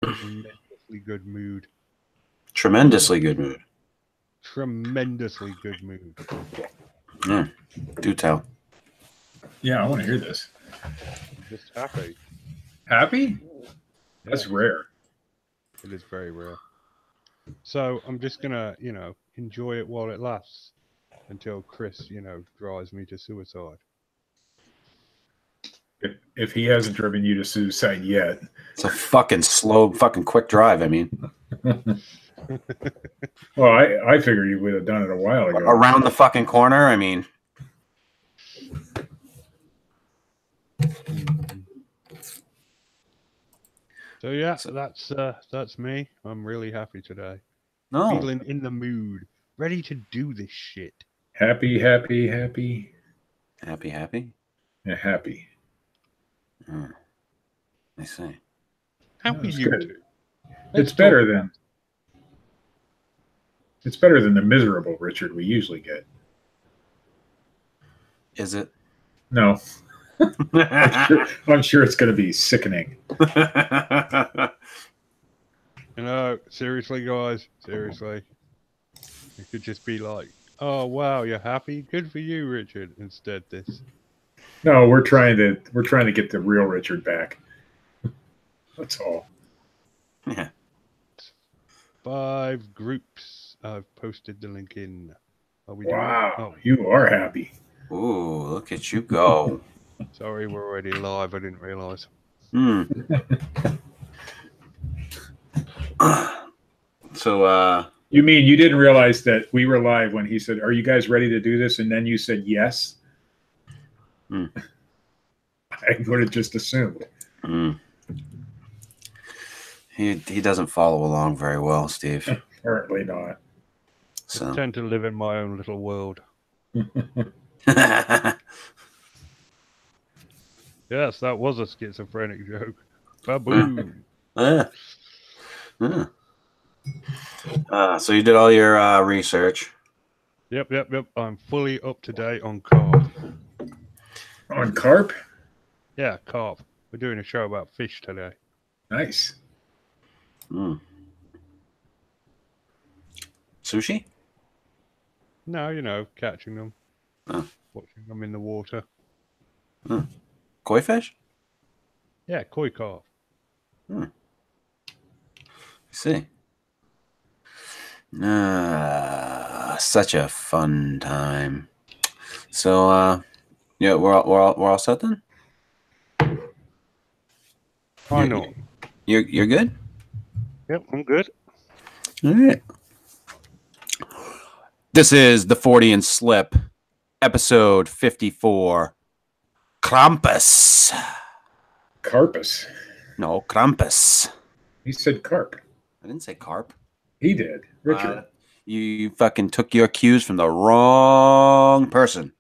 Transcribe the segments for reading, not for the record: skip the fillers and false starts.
tremendously good mood. Tremendously good mood. Tremendously good mood. Yeah, do tell. Yeah, I want to hear this. Just happy. Happy? That's Yeah, rare. it is very rare. So I'm just gonna, enjoy it while it lasts until Chris, drives me to suicide. If he hasn't driven you to suicide yet. It's a fucking slow, fucking quick drive. I mean, Well, I figured you would have done it a while ago. around the fucking corner. I mean, So yeah, that's me. I'm really happy today. no. Feeling in the mood, ready to do this shit. Happy, happy, happy. Happy, happy. Yeah, happy. I see. How are That's you good. two? It's better than the miserable Richard we usually get. Is it? No. I'm sure it's going to be sickening. Seriously, guys, seriously. It could just be like, oh wow, you're happy? Good for you, Richard. Instead, this. No, we're trying to get the real Richard back. That's all. Yeah. 5 groups. I've posted the link in. Are we Wow, doing? Oh, you are happy. Ooh, look at you go. sorry, we're already live. I didn't realize. So, You mean you didn't realize that we were live when he said, "Are you guys ready to do this?" And then you said yes. I would have just assumed. He doesn't follow along very well, Steve. Apparently not. So. I tend to live in my own little world. Yes, that was a schizophrenic joke. Baboon. So you did all your research. Yep. I'm fully up to date on carp. On carp? Yeah, carp. We're doing a show about fish today. Nice. Sushi? No, catching them. Watching them in the water. Koi fish? Yeah, koi carp. I see. Such a fun time. So, yeah, we're all set then. I know. You're good. Yep, I'm good. All right. This is the Fortean Slip, episode 54. Krampus. Carpus. No, Krampus. He said carp. I didn't say carp. He did. Richard. You fucking took your cues from the wrong person.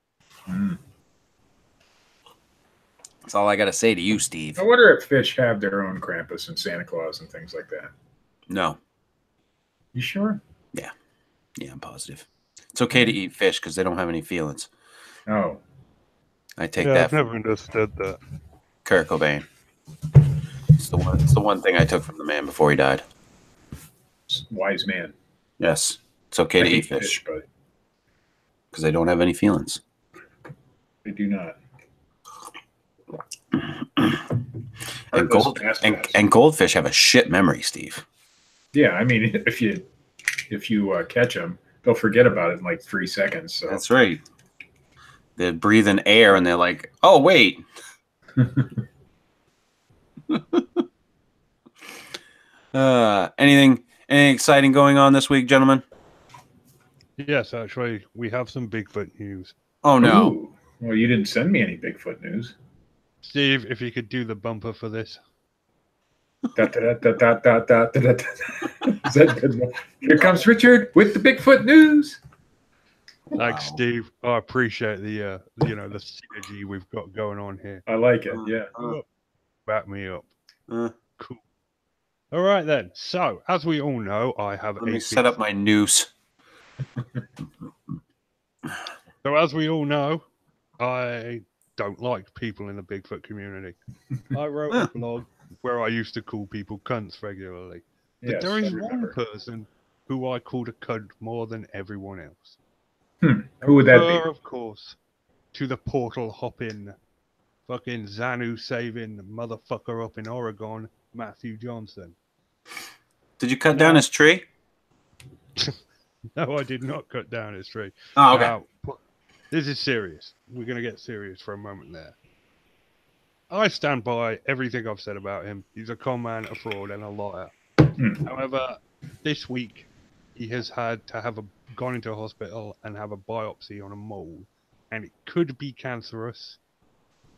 That's all I got to say to you, Steve. I wonder if fish have their own Krampus and Santa Claus and things like that. No. You sure? Yeah. Yeah, I'm positive. It's okay to eat fish because they don't have any feelings. Oh. I take that. I've never understood that. Kurt Cobain. It's the one thing I took from the man before he died. Wise man. Yes. It's okay to eat fish. Because they don't have any feelings. They do not. And goldfish have a shit memory, Steve. Yeah, I mean, if you catch them, they'll forget about it in like 3 seconds. So. That's right. They breathe in air and they're like, "Oh wait." Anything exciting going on this week, gentlemen? Yes, actually, we have some Bigfoot news. Oh no! Ooh. Well, you didn't send me any Bigfoot news. Steve, if you could do the bumper for this. Is that good? Here comes Richard with the Bigfoot news. Thanks, Steve. I appreciate the the synergy we've got going on here. I like it. Yeah. Back me up. Cool. All right then. So, as we all know, I have. Let me set up my noose. So, as we all know, I don't like people in the Bigfoot community. I wrote a blog where I used to call people cunts regularly. But Yes, there I is remember. one person who I called a cunt more than everyone else. Who would that be? Of course, to the portal hopping, fucking Xanu saving motherfucker up in Oregon, Matthew Johnson. Did you cut down his tree? No, I did not cut down his tree. Oh, okay. Now, this is serious. We're going to get serious for a moment there. I stand by everything I've said about him. He's a con man, a fraud, and a liar. However, this week, he has had to gone into a hospital and have a biopsy on a mole. And it could be cancerous.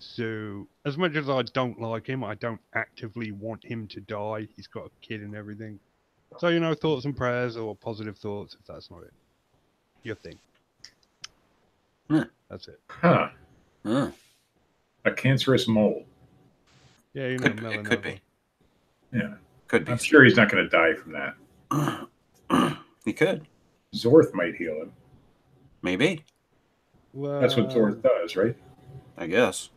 So, as much as I don't like him, I don't actively want him to die. He's got a kid and everything. So, thoughts and prayers or positive thoughts, if that's not it. Your thing. That's it. Huh. Huh. A cancerous mole. Yeah, Melanoma. It could be. Yeah. Could be. I'm sure he's not going to die from that. He could. Zorth might heal him. Maybe. Well, That's what Zorth does, right? I guess.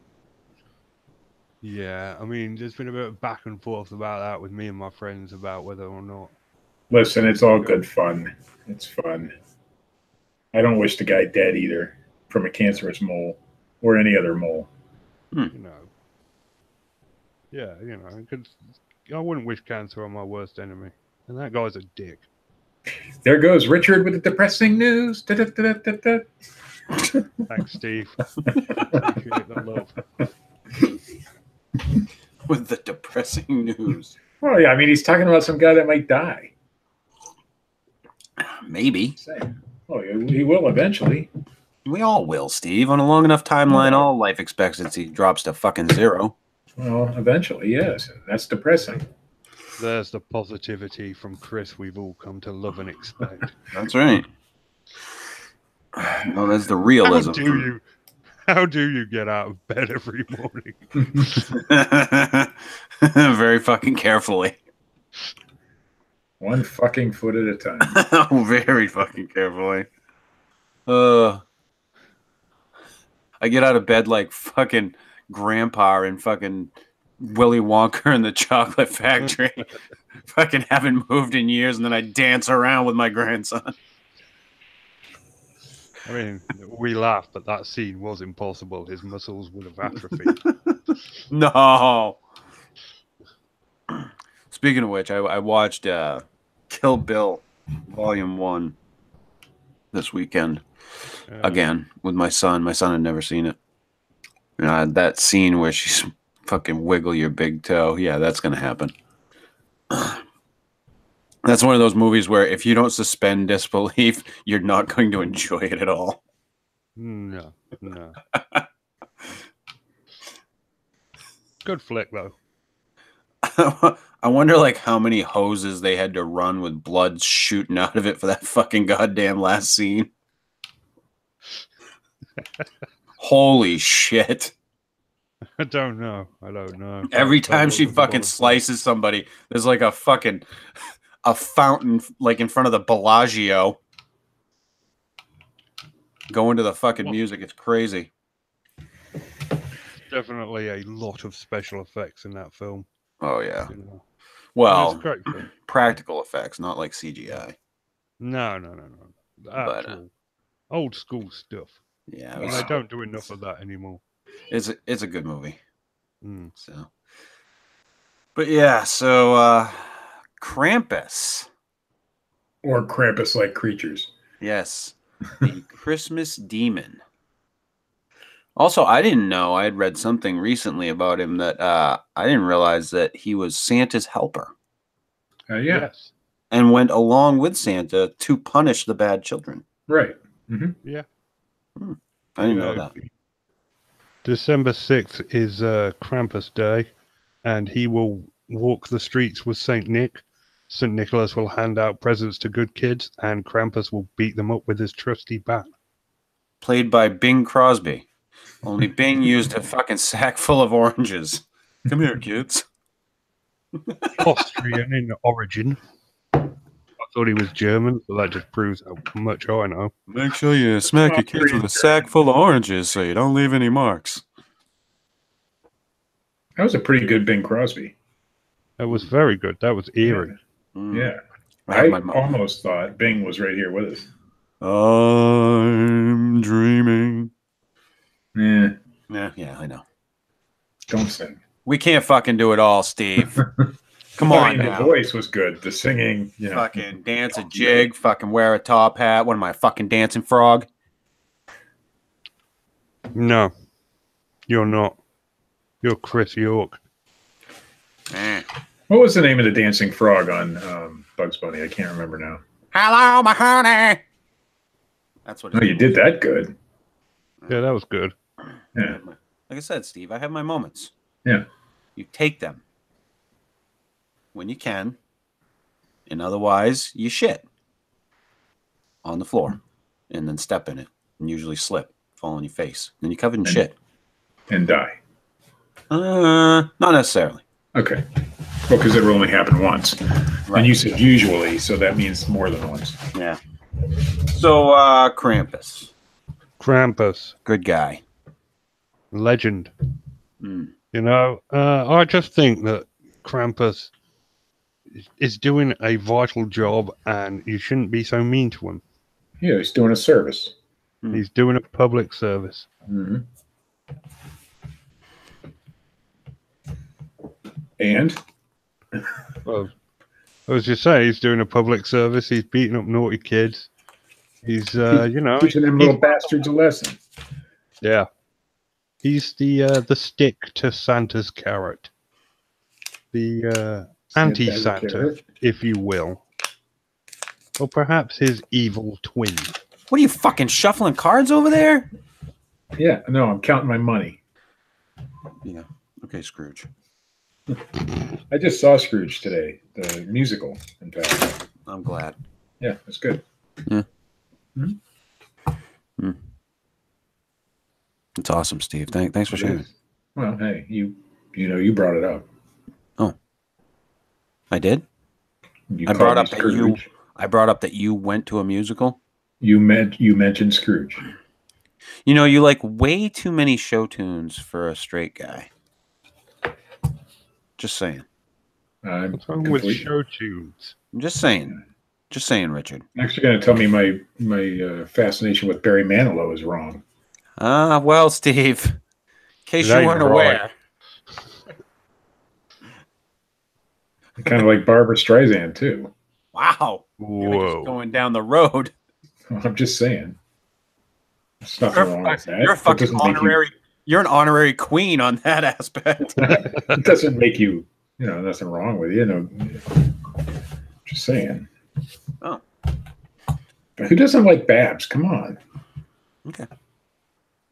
Yeah, I mean, there's been a bit of back and forth about that with me and my friends about whether or not. Listen, it's all good fun. It's fun. I don't wish the guy dead either from a cancerous mole or any other mole. Yeah, I wouldn't wish cancer on my worst enemy. And that guy's a dick. There goes Richard with the depressing news. Da-da-da-da-da-da. Thanks, Steve. Appreciate the love. With the depressing news. Well, yeah, I mean, he's talking about some guy that might die. Maybe. Oh, he will eventually. We all will, Steve. On a long enough timeline, all life expectancy drops to fucking 0. Well, eventually, yes. That's depressing. There's the positivity from Chris we've all come to love and expect. That's right. No, that's the realism. How do you get out of bed every morning? Very fucking carefully. One fucking foot at a time. Very fucking carefully. I get out of bed like fucking Grandpa and fucking Willy Wonka in the Chocolate Factory. Fucking haven't moved in years, and then I dance around with my grandson. I mean, we laugh, but that scene was impossible. His muscles would have atrophied. No. Speaking of which, I watched Kill Bill Volume 1 this weekend. Again, with my son. My son had never seen it. That scene where she's fucking wiggle your big toe. Yeah, that's going to happen. That's one of those movies where if you don't suspend disbelief, you're not going to enjoy it at all. No. Good flick, though. I wonder, like, how many hoses they had to run with blood shooting out of it for that fucking goddamn last scene. Holy shit. I don't know. Every time she fucking slices somebody, there's like a fountain like in front of the Bellagio going to the fucking music. It's crazy. Definitely a lot of special effects in that film. Oh, yeah. Well, great practical effects, not like CGI. No. Actual old school stuff. Yeah. And they don't do enough of that anymore. It's a good movie. So, but yeah, so Krampus. Or Krampus-like creatures. Yes. The Christmas demon. Also, I didn't know. I had read something recently about him that I didn't realize that he was Santa's helper. Yeah. Yes. And went along with Santa to punish the bad children. Right. Mm-hmm. Yeah. I didn't know that. December 6th is Krampus Day, and he will walk the streets with St. Nick. St. Nicholas will hand out presents to good kids, and Krampus will beat them up with his trusty bat. Played by Bing Crosby. Only Bing used a fucking sack full of oranges. Come here, kids. Austrian in origin. I thought he was German, so that just proves how much I know. Make sure you smack your kids with a sack full of oranges so you don't leave any marks. That was a pretty good Bing Crosby. That was very good. That was eerie. Yeah. I almost thought Bing was right here with us. I'm dreaming. Yeah. Yeah, I know. Don't sing. We can't fucking do it all, Steve. Come on now. The voice was good. The singing, Fucking dance a jig, fucking wear a top hat. What am I, a fucking dancing frog? No, you're not. You're Chris York. What was the name of the dancing frog on Bugs Bunny? I can't remember now. Hello, my honey. That's what. Oh, you did that good. Yeah, that was good. Yeah. Like I said, Steve, I have my moments. Yeah. You take them when you can, and otherwise you shit on the floor and then step in it and usually slip, fall on your face. Then you covered in shit. And die. Not necessarily. Okay. Well, because it will only happen once. Right. And you said usually, so that means more than once. Yeah. So, Krampus. Krampus. Good guy. Legend. You know, I just think that Krampus is doing a vital job and you shouldn't be so mean to him. Yeah, he's doing a service. He's doing a public service. Mm-hmm. And? Well, I was just saying, he's doing a public service. He's beating up naughty kids. He's, you know... teaching them little bastards a lesson. Yeah. He's the stick to Santa's carrot. The anti-Santa, if you will. Or perhaps his evil twin. What are you fucking shuffling cards over there? Yeah, no, I'm counting my money. Yeah. Okay, Scrooge. I just saw Scrooge today, the musical, in fact. I'm glad. Yeah, it's good. Yeah. Mm-hmm. It's awesome, Steve. Thanks for sharing. Well, hey, you brought it up. Oh, I did. You I brought up that you went to a musical. You mentioned Scrooge. You know, you like way too many show tunes for a straight guy. Just saying. What's wrong with show tunes? I'm just saying. Just saying, Richard. Next, you're going to tell me my fascination with Barry Manilow is wrong. Well, Steve, in case you weren't aware. Kind of like Barbara Streisand, too. Wow. You're just going down the road. I'm just saying. There's nothing wrong with that. You're a fucking honorary. You're an honorary queen on that aspect. It doesn't make you, nothing wrong with you. Just saying. Oh. But who doesn't like Babs? Come on. Okay.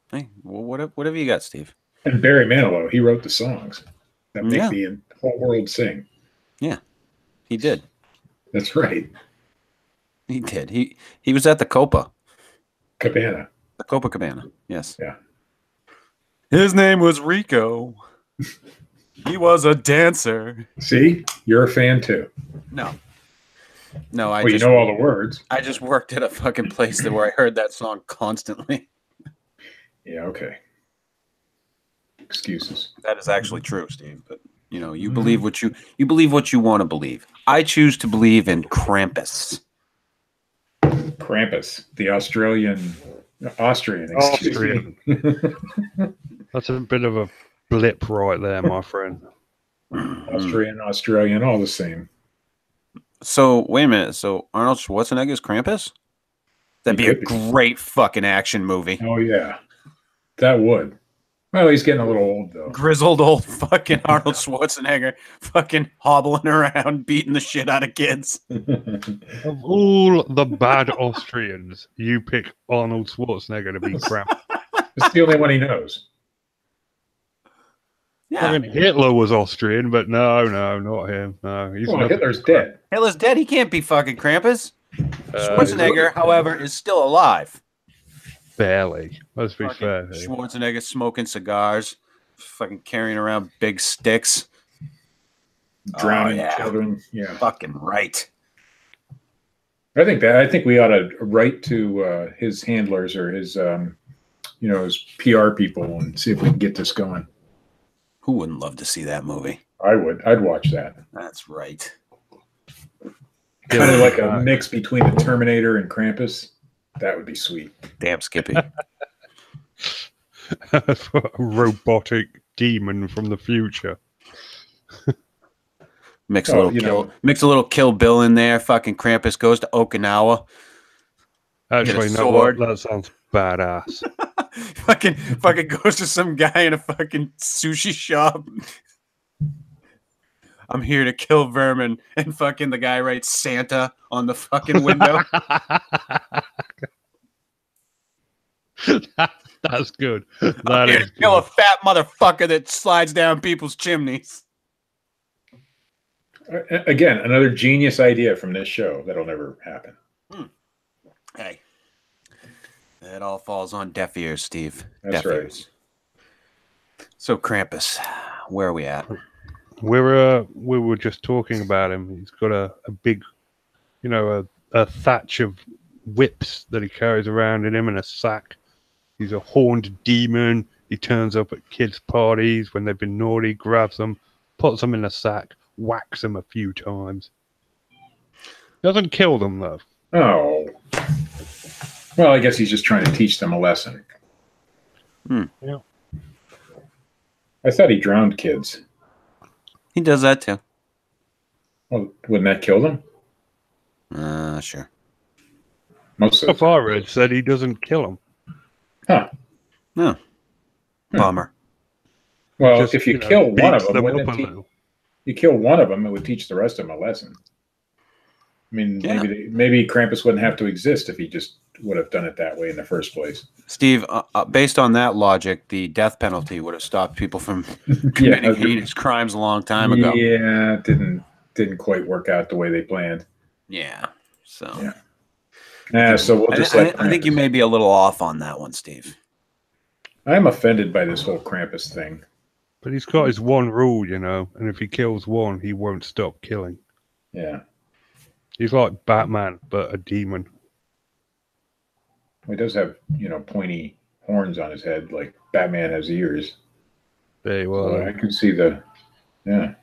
Hey, well, whatever you got, Steve. And Barry Manilow, he wrote the songs that make the whole world sing. Yeah, he did. That's right. He did. He was at the Copa Cabana. The Copacabana. Yes. Yeah. His name was Rico. He was a dancer. See, you're a fan too. No, you know all the words. I just worked at a fucking place where I heard that song constantly. Yeah. Okay. Excuses. That is actually true, Steve. But you believe what you want to believe. I choose to believe in Krampus. Krampus, the Austrian. That's a bit of a blip right there, my friend. Australian, all the same. So wait a minute. So Arnold Schwarzenegger is Krampus? That'd be a great fucking action movie. Oh yeah, that would. Well, he's getting a little old though. Grizzled old fucking Arnold Schwarzenegger, fucking hobbling around, beating the shit out of kids. Of all the bad Austrians, you pick Arnold Schwarzenegger to be Krampus. It's the only one he knows. Yeah, I mean, Hitler was Austrian, but no, not him. No, Hitler's dead. Hitler's dead. He can't be fucking Krampus. Schwarzenegger, however, is still alive. Barely. Let's be fair. Schwarzenegger smoking cigars, fucking carrying around big sticks, drowning children. Yeah, fucking right. I think we ought to write to his handlers or his, his PR people and see if we can get this going. Who wouldn't love to see that movie? I would. I'd watch that. That's right. Kind of like a mix between the Terminator and Krampus. That would be sweet. Damn, Skippy. A robotic demon from the future. Mix a little Kill Bill in there. Fucking Krampus goes to Okinawa. Actually, no, what? That sounds badass. fucking goes to some guy in a fucking sushi shop. I'm here to kill vermin, and fucking the guy writes Santa on the fucking window. That's good. I'm here to kill a fat motherfucker that slides down people's chimneys. Again, another genius idea from this show that'll never happen. Hey, it all falls on deaf ears, Steve. That's deaf right. Ears. So Krampus, where are we at? We were just talking about him. He's got a big, a thatch of whips that he carries around in him in a sack. He's a horned demon. He turns up at kids' parties when they've been naughty, grabs them, puts them in a sack, whacks them a few times. Doesn't kill them, though. Oh. Well, I guess he's just trying to teach them a lesson. Yeah. I thought he drowned kids. He does that too. Well, wouldn't that kill them? Sure. Most of So I read said he doesn't kill them. Huh. No. Bummer. Well, Just, if you kill one of them, you kill one of them, it would teach the rest of them a lesson. I mean, maybe Krampus wouldn't have to exist if he just would have done it that way in the first place. Steve, based on that logic, the death penalty would have stopped people from committing heinous crimes a long time ago. Yeah, it didn't quite work out the way they planned. Yeah. So. Yeah. So we'll just I think you may be a little off on that one, Steve. I'm offended by this whole Krampus thing. But he's got his one rule, and if he kills one, he won't stop killing. Yeah. He's like Batman, but a demon. He does have, pointy horns on his head, like Batman has ears. There you are. So I can see yeah.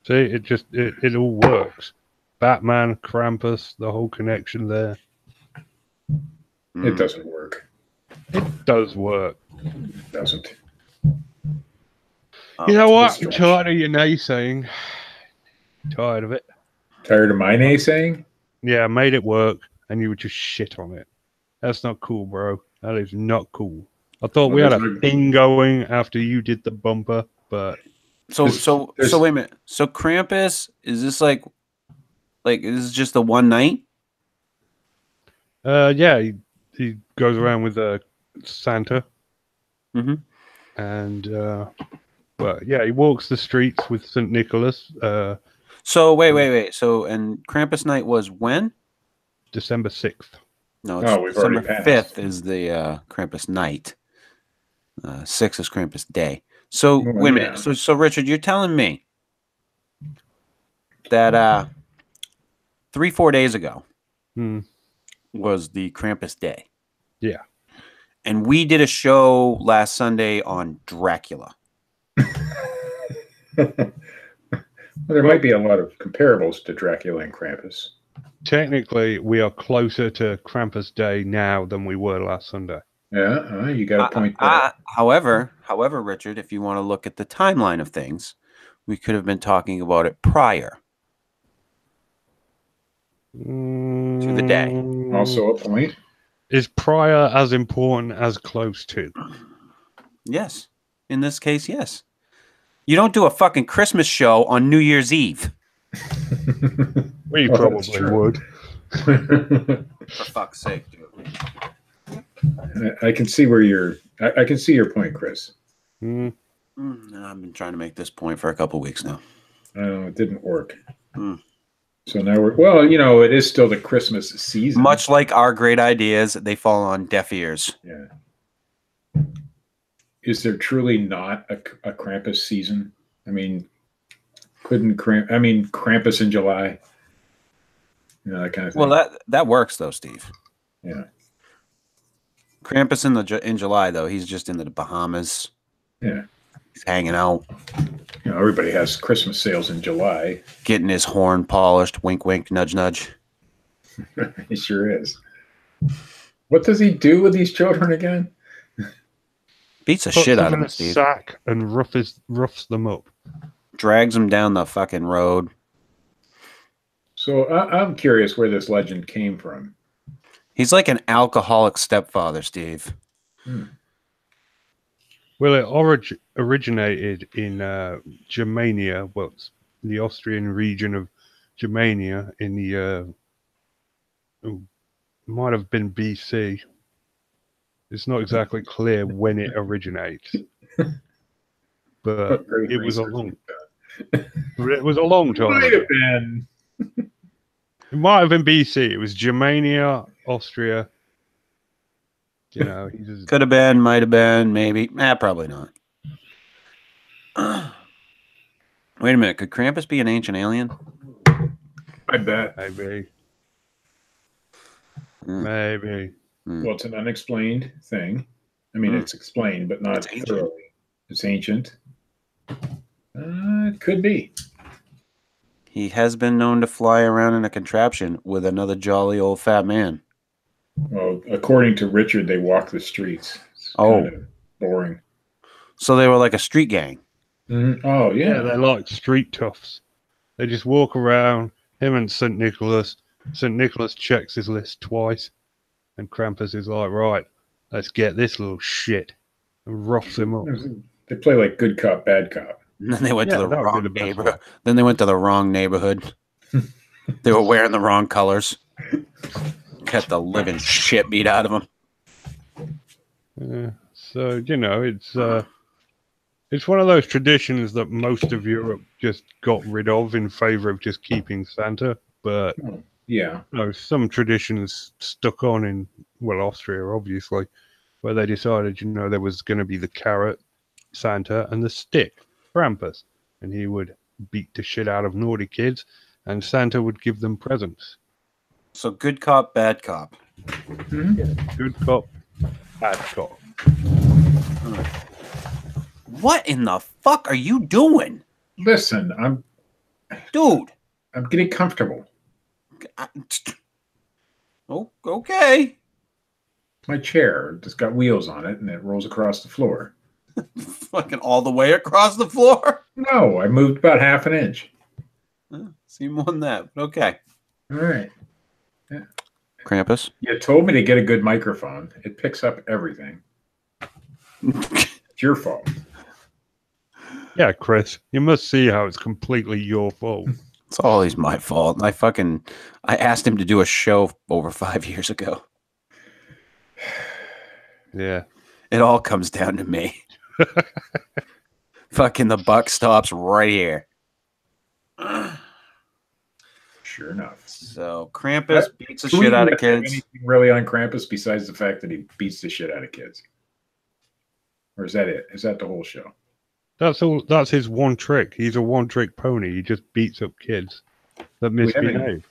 See, it all works. Batman, Krampus, the whole connection there. It doesn't work. It does work. It doesn't. You know what? I'm tired of your naysaying. Tired of it. Tired of my naysaying? Yeah, I made it work, and you would just shit on it. That's not cool, bro. That is not cool. I thought we had a thing going after you did the bumper, but... So wait a minute. So Krampus, is this like is this just the one night? Yeah, he goes around with Santa. Mm-hmm. And, he walks the streets with St. Nicholas. So wait. So, and Krampus night was when? December 6th. No, it's December 5th is the Krampus night. 6th is Krampus day. So, wait a minute. So Richard, you're telling me that 3-4 days ago was the Krampus day. Yeah. And we did a show last Sunday on Dracula. Well, there might be a lot of comparables to Dracula and Krampus. Technically, we are closer to Krampus Day now than we were last Sunday. Yeah, you got a point there. However, Richard, if you want to look at the timeline of things, we could have been talking about it prior to the day. Also a point. Is prior as important as close to? Yes. In this case, yes. You don't do a fucking Christmas show on New Year's Eve. We probably would. For fuck's sake, dude. I can see I can see your point, Chris. I've been trying to make this point for a couple weeks now. It didn't work. So now it is still the Christmas season. Much like our great ideas, they fall on deaf ears. Yeah. Is there truly not a Krampus season? I mean, Krampus in July? That kind of thing. Well, that works though, Steve. Yeah. Krampus in July though, he's just in the Bahamas. Yeah. He's hanging out. You know, everybody has Christmas sales in July. Getting his horn polished. Wink, wink, nudge, nudge. He sure is. What does he do with these children again? Beats the Puts shit out them of in him, a Steve. sack and roughs them up. Drags them down the fucking road. So I'm curious where this legend came from. He's like an alcoholic stepfather, Steve. Well, it originated in Germania, well, it's the Austrian region of Germania in the, might have been BC. It's not exactly clear when it originates, but it was a long time Might ago. have been. It might have been BC. It was Germania, Austria. You know, he just Could have been, might have been, maybe. Probably not. Wait a minute. Could Krampus be an ancient alien? I bet. maybe. Mm. Maybe. Well, it's an unexplained thing. I mean, it's explained, but not It's ancient. thoroughly. It's ancient. It could be. He has been known to fly around in a contraption with another jolly old fat man. Well, according to Richard, they walk the streets. It's Oh. kind of boring. So they were like a street gang. Oh, Yeah, yeah. they're like street toughs. They just walk around, him and St. Nicholas. St. Nicholas checks his list twice, and Krampus is like, right, let's get this little shit, and roughs him up. They play like good cop, bad cop. And then they went Yeah, to the that would be wrong the best neighborhood. one. Then they went to the wrong neighborhood. They were wearing the wrong colors. Got the living shit beat out of them. So, you know, it's one of those traditions that most of Europe just got rid of in favor of just keeping Santa. But Yeah. you know, some traditions stuck on in, well, Austria, obviously, where they decided, you know, there was going to be the carrot, Santa, and the stick, Krampus. And he would beat the shit out of naughty kids, and Santa would give them presents. So good cop, bad cop. Good cop, bad cop. What in the fuck are you doing? Listen, I'm Dude. getting comfortable. Oh, okay. My chair just got wheels on it, and it rolls across the floor. Fucking all the way across the floor. No, I moved about half an inch. See more than that. But okay. All right. Krampus. You told me to get a good microphone. It picks up everything. It's your fault. Yeah, Chris, you must see how it's completely your fault. It's always my fault. I asked him to do a show over 5 years ago. Yeah. It all comes down to me. Fucking the buck stops right here. Sure enough. So Krampus beats the Do we shit out of have kids. anything really on Krampus besides the fact that he beats the shit out of kids? Or is that it? Is that the whole show? That's all. That's his one trick. He's a one-trick pony. He just beats up kids that misbehave.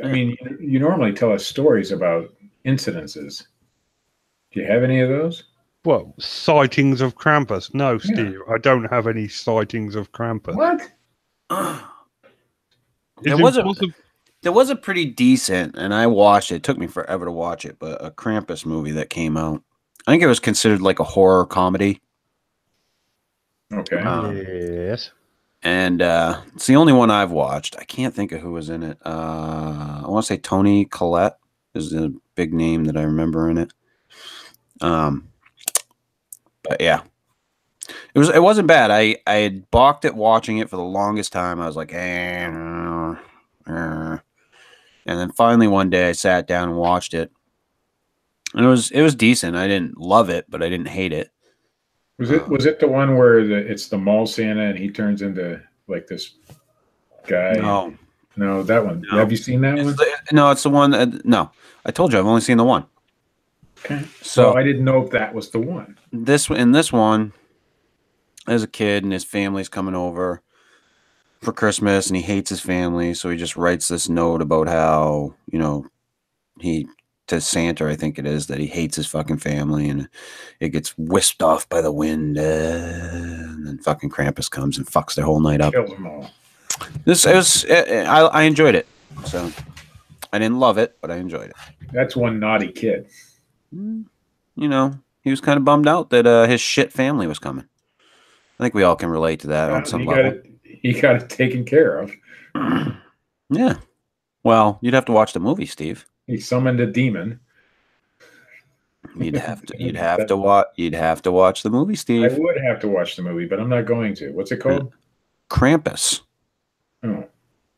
I mean, you normally tell us stories about incidences. Do you have any of those? What, sightings of Krampus? No, Steve, I don't have any sightings of Krampus. What? There was a pretty decent, and I watched it. It took me forever to watch it, but a Krampus movie that came out. I think it was considered like a horror comedy. Okay. Yes. And it's the only one I've watched. I can't think of who was in it. I want to say Tony Collette is a big name that I remember in it. But yeah, it wasn't bad. I had balked at watching it for the longest time. I was like, and then finally one day I sat down and watched it, and it was decent. I didn't love it, but I didn't hate it. Was it the one where it's the mall Santa and he turns into like this guy? No, that one. No. Have you seen that one? No, it's the one. No, I told you I've only seen the one. Okay. So I didn't know if that was the one. In this one, as a kid, and his family's coming over for Christmas, and he hates his family, so he just writes this note about how, you know, he to Santa, I think it is, that he hates his fucking family, and it gets whisked off by the wind, and then fucking Krampus comes and fucks their whole night up. Kills them all. I enjoyed it. So I didn't love it, but I enjoyed it. That's one naughty kid. You know, he was kind of bummed out that his shit family was coming. I think we all can relate to that on some level. He got it taken care of. Yeah. Well, you'd have to watch the movie, Steve. He summoned a demon. You'd have to watch the movie, Steve. I would have to watch the movie, but I'm not going to. What's it called? Krampus. Oh,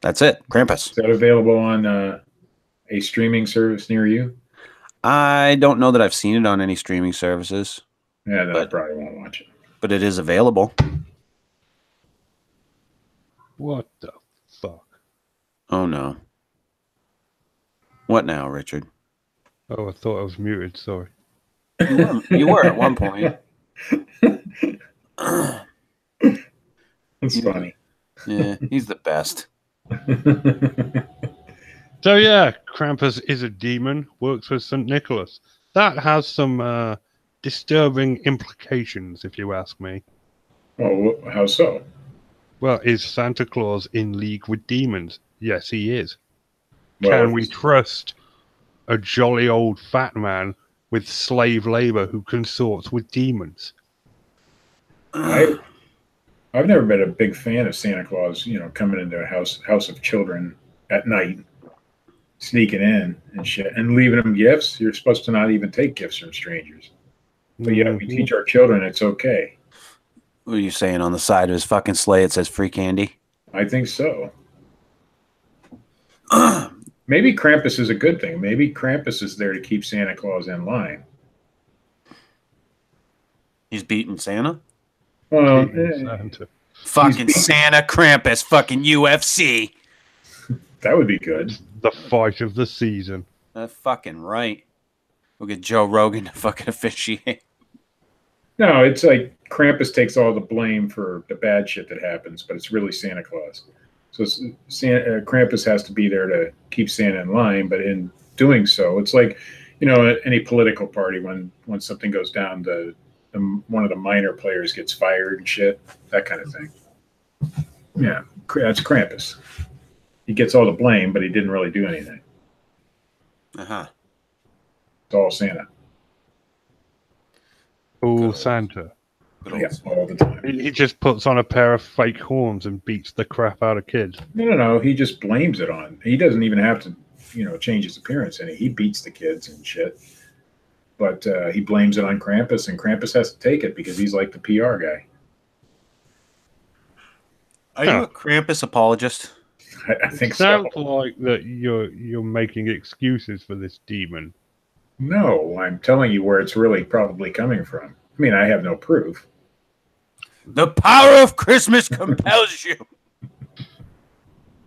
that's it. Krampus. Is that available on a streaming service near you? I don't know that I've seen it on any streaming services. Yeah, then I probably won't watch it. But it is available. What the fuck? Oh no. What now, Richard? Oh, I thought I was muted. Sorry. You were at one point. It's funny. Yeah, he's the best. So yeah, Krampus is a demon, works for St. Nicholas. That has some disturbing implications, if you ask me. Oh, how so? Well, is Santa Claus in league with demons? Yes, he is. Well, Can we trust a jolly old fat man with slave labor who consorts with demons? I've never been a big fan of Santa Claus, coming into a house of children at night, sneaking in and shit, and leaving them gifts. You're supposed to not even take gifts from strangers. But yeah, we teach our children it's okay. What are you saying? On the side of his fucking sleigh it says free candy? I think so. Maybe Krampus is a good thing. Maybe Krampus is there to keep Santa Claus in line. He's beating Santa? Well, Santa. Fucking Santa, Krampus, fucking UFC. That would be good. The fight of the season. That's fucking right. We'll get Joe Rogan to fucking officiate. No, it's like Krampus takes all the blame for the bad shit that happens, but it's really Santa Claus. So Krampus has to be there to keep Santa in line, but in doing so, it's like, any political party when something goes down, one of the minor players gets fired and shit, that kind of thing. Yeah, that's Krampus. He gets all the blame, but he didn't really do anything. Uh-huh. It's all Santa. Oh, Santa. Yeah, all the time. He just puts on a pair of fake horns and beats the crap out of kids. No. He just blames it on. He doesn't even have to, change his appearance in it. He beats the kids and shit. But he blames it on Krampus, and Krampus has to take it because he's like the PR guy. Are you a Krampus apologist? I think so. Sounds like that you're making excuses for this demon. No, I'm telling you where it's really probably coming from. I mean, I have no proof. The power of Christmas compels you.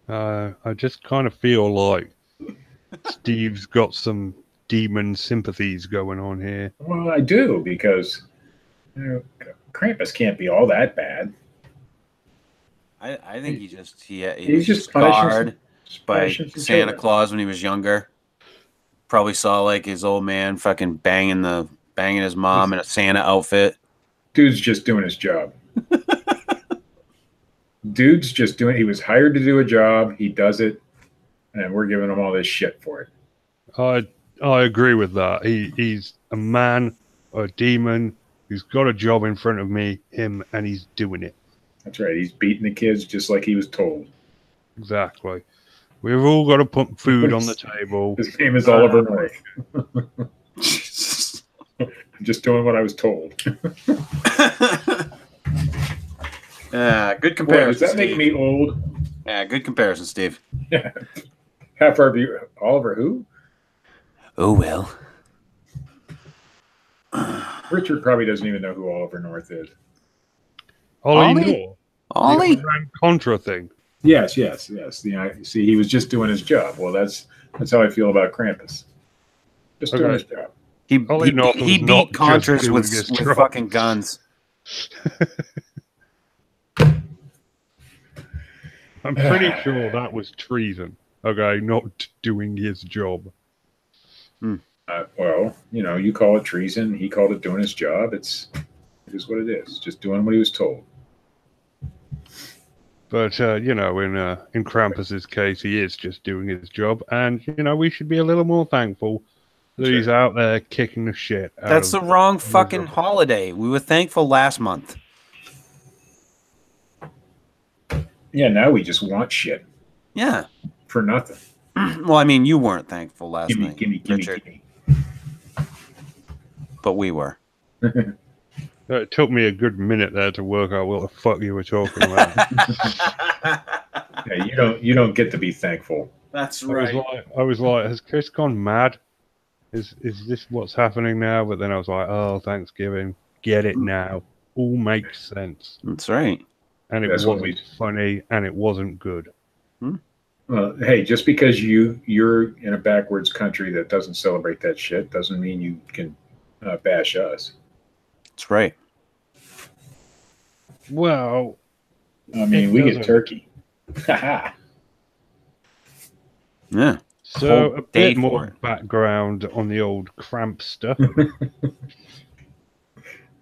I just kind of feel like Steve's got some demon sympathies going on here. Well, I do, because Krampus can't be all that bad. I think he's just scarred by punishing some Santa children. Claus when he was younger. Probably saw like his old man fucking banging his mom in a Santa outfit. Dude's just doing his job. He was hired to do a job. He does it, and we're giving him all this shit for it. I agree with that. He's a man, a demon, who's got a job in front of him, and he's doing it. That's right. He's beating the kids just like he was told. Exactly. We've all got to put food on the table. His name is Oliver North. I'm just doing what I was told. Good comparison. Boy, does that make me old? Yeah, good comparison, Steve. Yeah. Half our view. Oliver who? Oh, well. Richard probably doesn't even know who Oliver North is. Ollie North. Ollie? The Grand Contra thing. Yes. See, he was just doing his job. Well, that's how I feel about Krampus. Just doing his job. He not beat Contras just with doing his job. fucking guns. I'm pretty sure that was treason. Okay, not doing his job. Well, you call it treason. He called it doing his job. It is what it is. Just doing what he was told. But in Krampus's case, he is just doing his job, and we should be a little more thankful that he's out there kicking the shit out That's the wrong fucking holiday. We were thankful last month. Yeah, now we just want shit. Yeah. For nothing. Well, I mean, you weren't thankful last night. Gimme. But we were. It took me a good minute there to work out what the fuck you were talking about. Yeah, you don't get to be thankful. That's right. I was like, has Chris gone mad? Is this what's happening now? But then I was like, oh, Thanksgiving. Get it now. All makes sense. That's right. And it wasn't funny, and it wasn't good. Well, hey, just because you're in a backwards country that doesn't celebrate that shit doesn't mean you can bash us. That's right. Well, I mean, we get turkey. Yeah. So a bit more background on the old Krampster.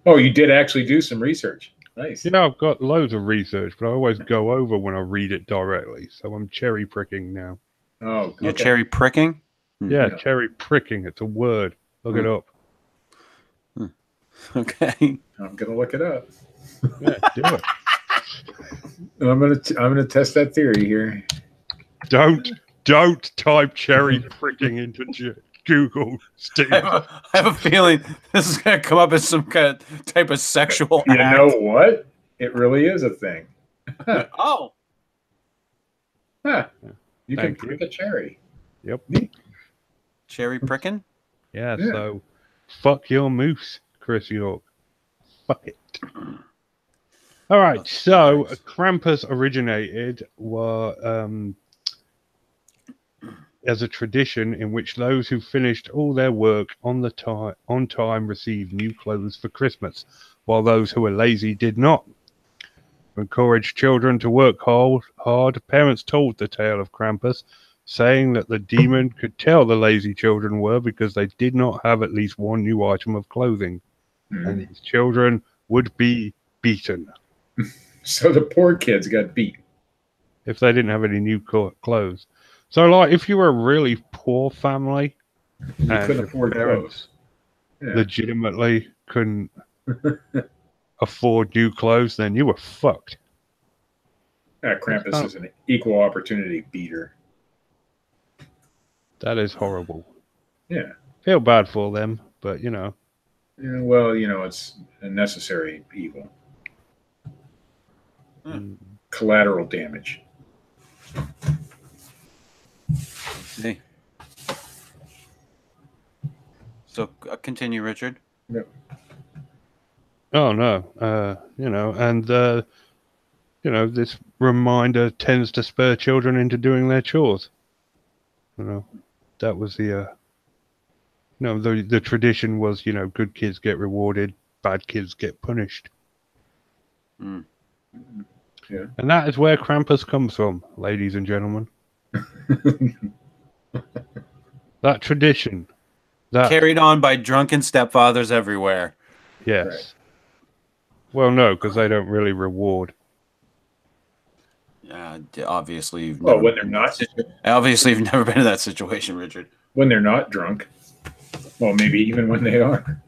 Oh, you did actually do some research. Nice. I've got loads of research, but I always go over when I read it directly. So I'm cherry pricking now. Oh, okay. You're cherry pricking? Yeah, cherry pricking. It's a word. Look it up. Okay. I'm gonna look it up. Yeah, do it. I'm gonna test that theory here. Don't type cherry pricking into Google, Steve. I have a feeling this is going to come up as some kind of type of sexual act. You know what? It really is a thing. Huh. Oh. Huh. You can prick a cherry. Yep. Cherry pricking? Yeah, so fuck your moose, Chris York. Fuck it. All right, so Krampus originated as a tradition in which those who finished all their work on time received new clothes for Christmas, while those who were lazy did not. To encourage children to work hard, parents told the tale of Krampus, saying that the demon could tell the lazy children were because they did not have at least one new item of clothing, and these children would be beaten. So the poor kids got beat if they didn't have any new clothes. So, like, if you were a really poor family you couldn't afford clothes, legitimately couldn't afford new clothes, then you were fucked. Krampus is an equal opportunity beater. That is horrible. Yeah. Feel bad for them, but Yeah, well, it's a necessary evil. Collateral damage. Hey. So continue, Richard. No. Oh no, this reminder tends to spur children into doing their chores. That was the tradition was, good kids get rewarded, bad kids get punished. Yeah. And that is where Krampus comes from, ladies and gentlemen. That tradition. Carried on by drunken stepfathers everywhere. Yes. Right. Well, no, because they don't really reward. Obviously, you've never when they're not. Obviously, you've never been in that situation, Richard. When they're not drunk. Well, maybe even when they are.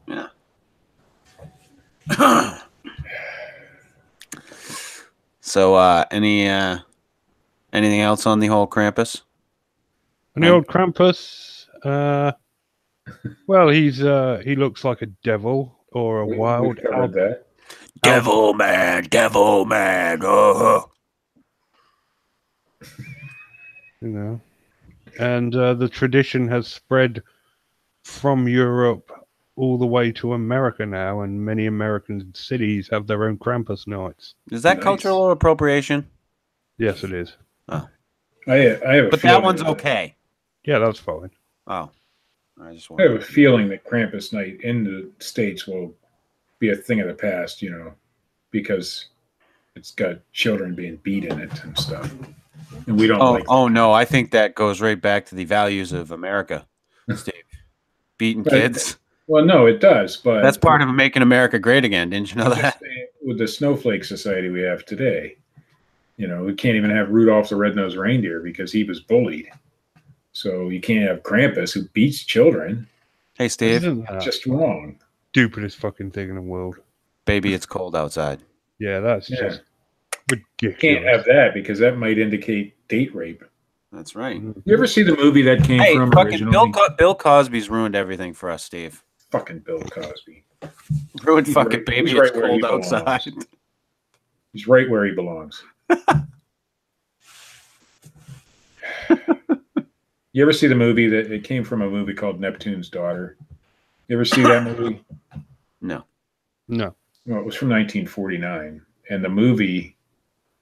Yeah. So, anything else on the whole Krampus? And the old Krampus, well, he looks like a devil or a wild devil man. Oh. And the tradition has spread from Europe all the way to America now, and many American cities have their own Krampus nights. Is that cultural appropriation? Yes, it is. Oh, I have but that one's okay. Yeah, that's fine. Oh, I have a feeling that Krampus night in the States will be a thing of the past, because it's got children being beat in it and stuff. And we don't like that. Oh, no, I think that goes right back to the values of America, Steve. beating kids. Well, no, it does, but that's part of making America great again. Didn't you know that? With the snowflake society we have today, we can't even have Rudolph the Red-Nosed Reindeer because he was bullied. So you can't have Krampus who beats children. Hey, Steve. Just wrong. Stupidest fucking thing in the world. Baby, it's cold outside. Yeah, that's just ridiculous. Can't have that because that might indicate date rape. That's right. You ever see the movie that came from originally? Bill Cosby's ruined everything for us, Steve. Fucking Bill Cosby. Ruined fucking Baby, it's cold outside. He's right where he belongs. You ever see the movie that it came from a movie called Neptune's Daughter? You ever see that movie? No. No. Well, it was from 1949, and the movie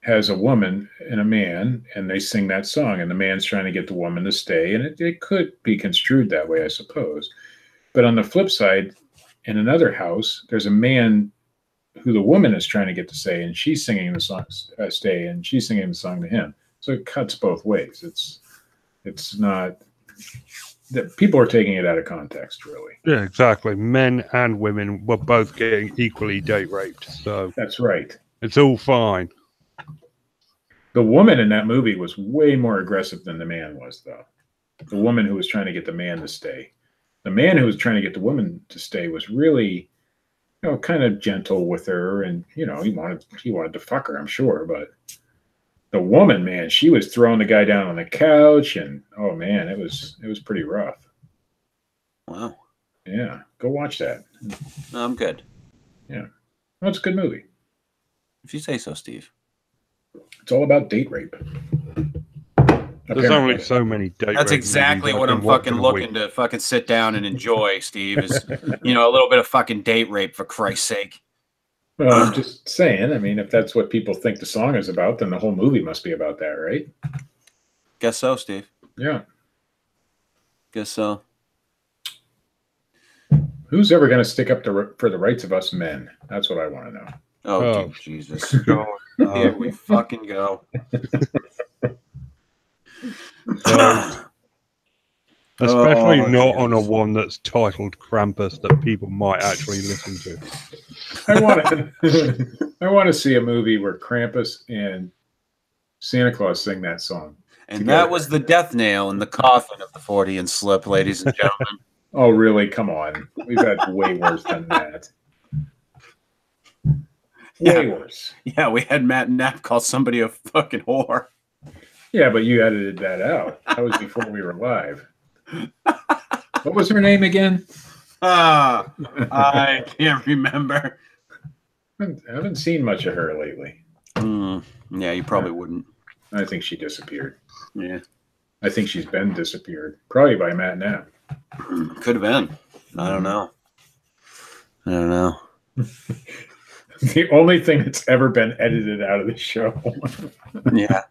has a woman and a man, and they sing that song, and the man's trying to get the woman to stay, and it could be construed that way, I suppose. But on the flip side, in another house, there's a man who the woman is trying to get to stay, and she's singing the song, stay, and she's singing the song to him. So it cuts both ways. It's not that people are taking it out of context, really. Yeah, exactly. Men and women were both getting equally date raped. So that's right. It's all fine. The woman in that movie was way more aggressive than the man was, though. The woman who was trying to get the man to stay. The man who was trying to get the woman to stay was really, kind of gentle with her, and he wanted to fuck her, I'm sure, but the woman, man, she was throwing the guy down on the couch, and oh man, it was pretty rough. Wow. Yeah, go watch that. No, I'm good. Yeah, well, it's a good movie. If you say so, Steve. It's all about date rape. There's only so many date That's rape exactly what I'm fucking looking to fucking sit down and enjoy, Steve, is, a little bit of fucking date rape, for Christ's sake. Well, I'm just saying, I mean, if that's what people think the song is about, then the whole movie must be about that, right? Guess so, Steve. Yeah. Guess so. Who's ever going to stick up for the rights of us men? That's what I want to know. Oh, Jesus. Here we fucking go. Especially not on a one that's titled Krampus that people might actually listen to. I want to see a movie where Krampus and Santa Claus sing that song. And together. That was the death nail in the coffin of the Fortean Slip, ladies and gentlemen. Oh, really? Come on. We've had way worse than that. Way worse. Yeah, we had Matt Knapp call somebody a fucking whore. Yeah, but you edited that out. That was before we were live. What was her name again? I can't remember. I haven't seen much of her lately. Yeah, you probably wouldn't. I think she disappeared. Yeah. I think she's been disappeared. Probably by Matt Knapp. Could have been. I don't know. The only thing that's ever been edited out of the show. Yeah.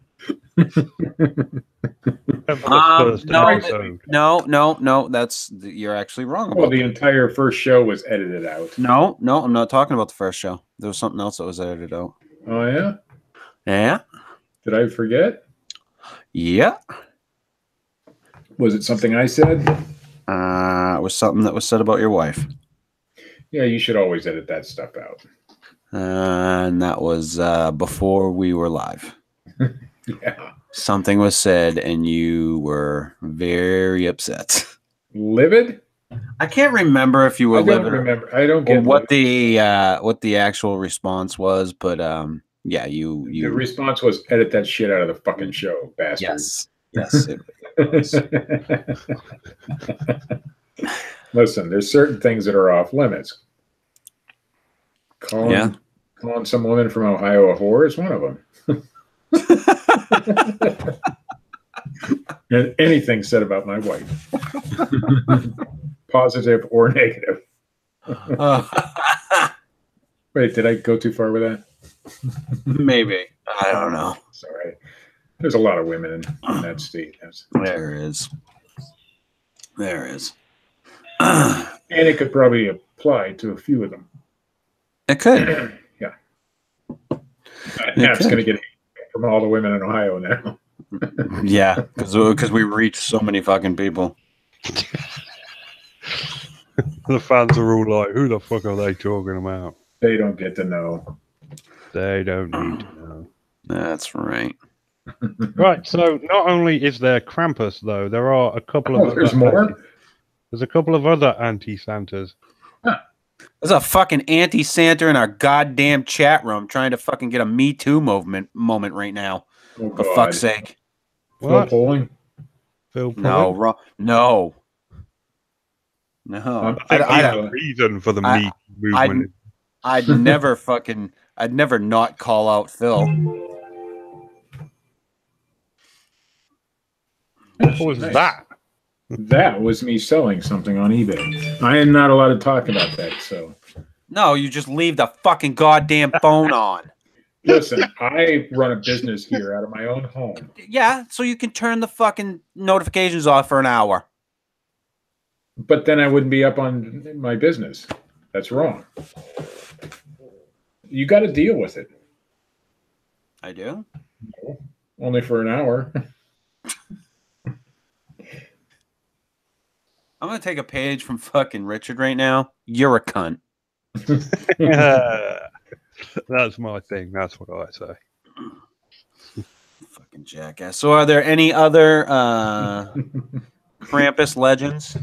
No. That's you're actually wrong. Well, the entire first show was edited out. No, I'm not talking about the first show. There was something else that was edited out. Oh yeah. Yeah. Did I forget? Yeah. Was it something I said? It was something that was said about your wife. Yeah, you should always edit that stuff out. And that was before we were live. Yeah. Something was said, and you were very upset. Livid? I can't remember if you were livid. I don't remember. I don't get what the actual response was, but yeah, you. The response was edit that shit out of the fucking show, bastard. Yes. It was. Listen, there's certain things that are off limits. Calling some woman from Ohio a whore is one of them. And anything said about my wife, positive or negative. Wait, did I go too far with that? Maybe. I don't know. It's all right. There's a lot of women in that state. There is. And it could probably apply to a few of them. It could. Yeah. It's going to get hate from all the women in Ohio now. Yeah, because we reach so many fucking people. The fans are all like, who the fuck are they talking about? They don't get to know. They don't need to know. That's right. Right, so not only is there Krampus, though, there are a couple of there's more? There's a couple of other anti-Santas. There's a fucking anti-Santa in our goddamn chat room trying to fucking get a Me Too moment right now. Oh, For fuck's sake. Phil Polling? Phil Polling? No, wrong. No. I have a reason for the Me movement. I'd never not call out Phil. What was that? That was me selling something on eBay. I am not allowed to talk about that, so. No, you just leave the fucking goddamn phone on. Listen, I run a business here out of my own home. Yeah, so you can turn the fucking notifications off for an hour. But then I wouldn't be up on my business. That's wrong. You got to deal with it. I do? No, only for an hour. I'm going to take a page from fucking Richard right now. You're a cunt. That's my thing. That's what I say. Fucking jackass. So are there any other Krampus legends?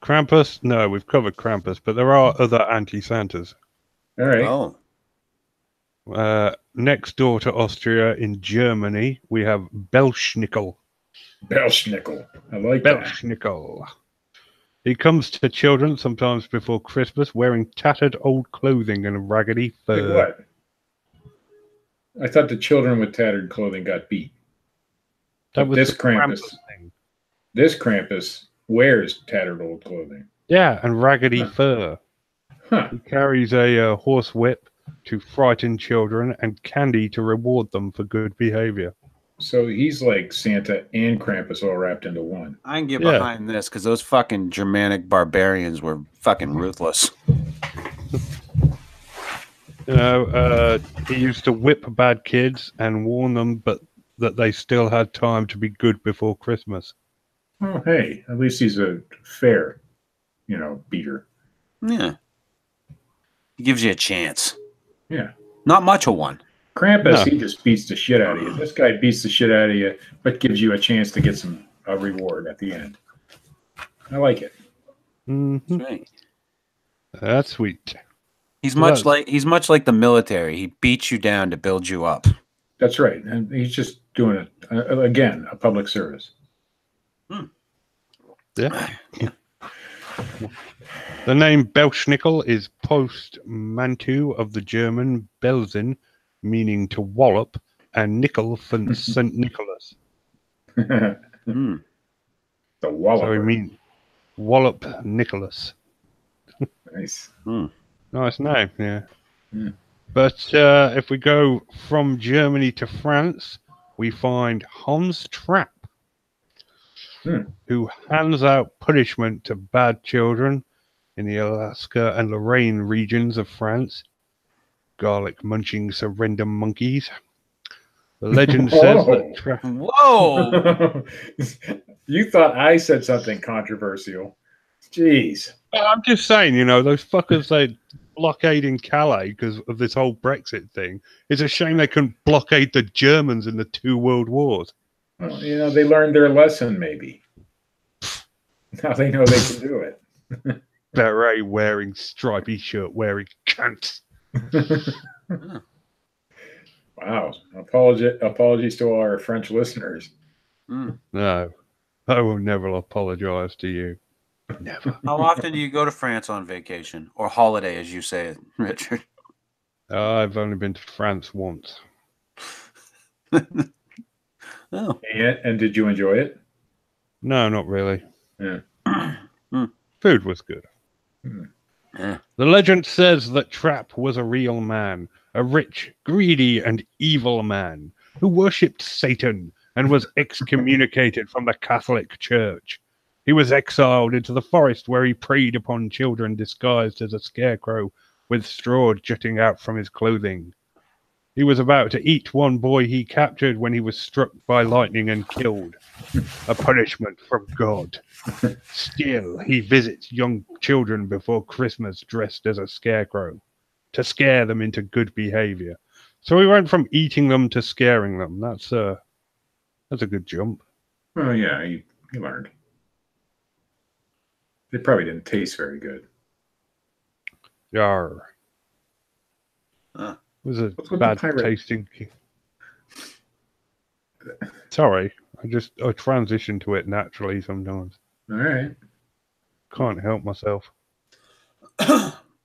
Krampus? No, we've covered Krampus, but there are other anti-Santas. All right. Oh. Next door to Austria in Germany, we have Belschnickel. Belschnickel. I like that. Belschnickel. He comes to children sometimes before Christmas wearing tattered old clothing and raggedy fur. Wait, what? I thought the children with tattered clothing got beat. That was this the Krampus thing. This Krampus wears tattered old clothing. Yeah, and raggedy fur. Huh. He carries a horse whip to frighten children and candy to reward them for good behavior. So he's like Santa and Krampus all wrapped into one. I can get behind this because those fucking Germanic barbarians were fucking ruthless. You know, he used to whip bad kids and warn them, but that they still had time to be good before Christmas. Oh, hey, at least he's a fair, beater. Yeah. He gives you a chance. Yeah. Not much of one. Krampus, he just beats the shit out of you. This guy beats the shit out of you, but gives you a chance to get a reward at the end. I like it. Mm-hmm. That's right. That's sweet. He's much like the military. He beats you down to build you up. That's right. And he's just doing it again, a public service. Yeah. The name Belschnickel is portmanteau of the German Belsen, meaning to wallop, and nickel for St. Nicholas. The wallop. So we mean wallop Nicholas. Nice. Nice name, yeah. But if we go from Germany to France, we find Hans Trapp, who hands out punishment to bad children in the Alaska and Lorraine regions of France. Garlic munching surrender monkeys. The legend says that Trapp... Whoa! You thought I said something controversial. Jeez. I'm just saying, those fuckers, they blockading Calais because of this whole Brexit thing. It's a shame they couldn't blockade the Germans in the 2 world wars. Well, they learned their lesson, maybe. Now they know they can do it. Beret wearing, stripy shirt wearing cunts. Wow. Apologies to all our French listeners. No, I will never apologize to you. Never. How often do you go to France on vacation? Or holiday, as you say it, Richard? I've only been to France once. Oh. And did you enjoy it? No, not really. Yeah. Food was good. Yeah. The legend says that Trapp was a real man, a rich, greedy, and evil man who worshipped Satan and was excommunicated from the Catholic Church. He was exiled into the forest where he preyed upon children disguised as a scarecrow with straw jutting out from his clothing. He was about to eat one boy he captured when he was struck by lightning and killed. a punishment from God. Still, he visits young children before Christmas dressed as a scarecrow to scare them into good behavior. So we went from eating them to scaring them. That's a good jump. Well, yeah, he learned. They probably didn't taste very good. Yar. It was a bad tasting. Sorry, I transition to it naturally sometimes. All right. Can't help myself.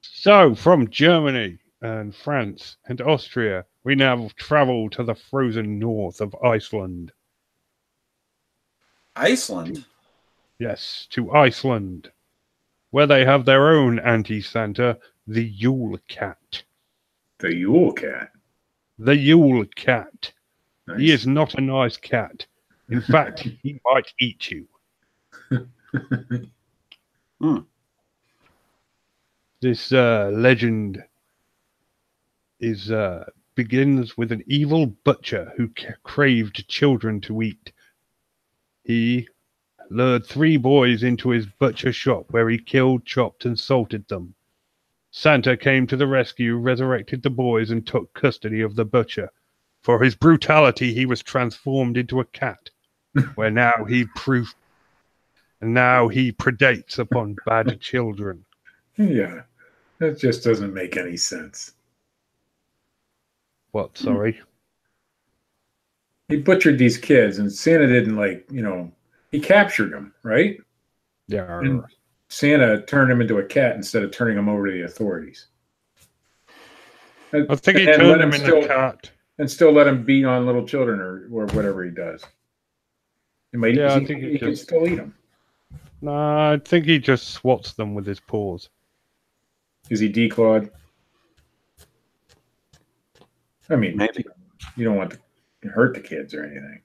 So, from Germany and France and Austria, we now travel to the frozen north of Iceland. Iceland? Yes, to Iceland, where they have their own anti-Santa, the Yule Cat. The Yule Cat? The Yule Cat. Nice. He is not a nice cat. In fact, he might eat you. This legend begins with an evil butcher who craved children to eat. He lured 3 boys into his butcher shop where he killed, chopped, and salted them. Santa came to the rescue, resurrected the boys, and took custody of the butcher. For his brutality, he was transformed into a cat, where now he predates upon bad children. Yeah, that just doesn't make any sense. What, sorry? He butchered these kids, and Santa didn't he captured them, right? Yeah. And Santa turned him into a cat instead of turning him over to the authorities. I think he turned him into a cat. And still let him beat on little children or whatever he does. I think he can still eat them. No, I think he just swats them with his paws. Is he declawed? I mean, maybe. You don't want to hurt the kids or anything.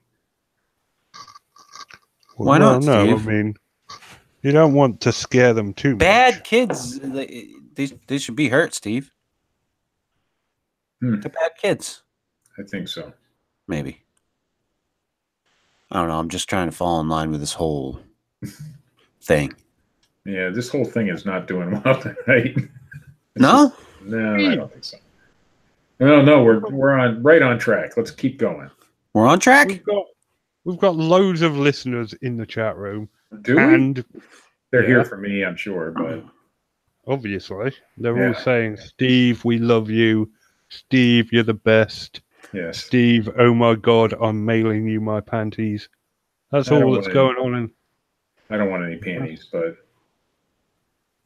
Why not, no, Steve? I mean, you don't want to scare them too much. Bad kids, they should be hurt, Steve. They're bad kids. I think so. Maybe. I don't know. I'm just trying to fall in line with this whole thing. Yeah, this whole thing is not doing well tonight. No? No, I don't think so. No, we're right on track. Let's keep going. We're on track? We've got loads of listeners in the chat room. Do we? They're here for me, I'm sure, but obviously. They're all saying, Steve, we love you. Steve, you're the best. Yes. Steve, oh my God, I'm mailing you my panties. That's all that's going on I don't want any panties, but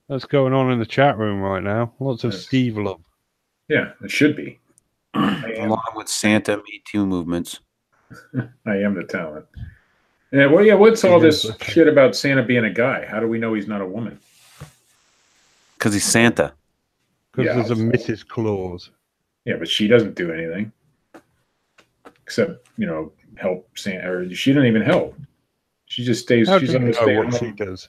that's going on in the chat room right now. Lots of Steve love. Yeah, it should be. Along with Santa Me Too movements. I am the talent. Yeah, what's all this shit about Santa being a guy? How do we know he's not a woman? Because he's Santa. Because there's a Mrs. Claus. Yeah, but she doesn't do anything. Except, help Santa. Or she doesn't even help. She just stays. She's going to stay what she does.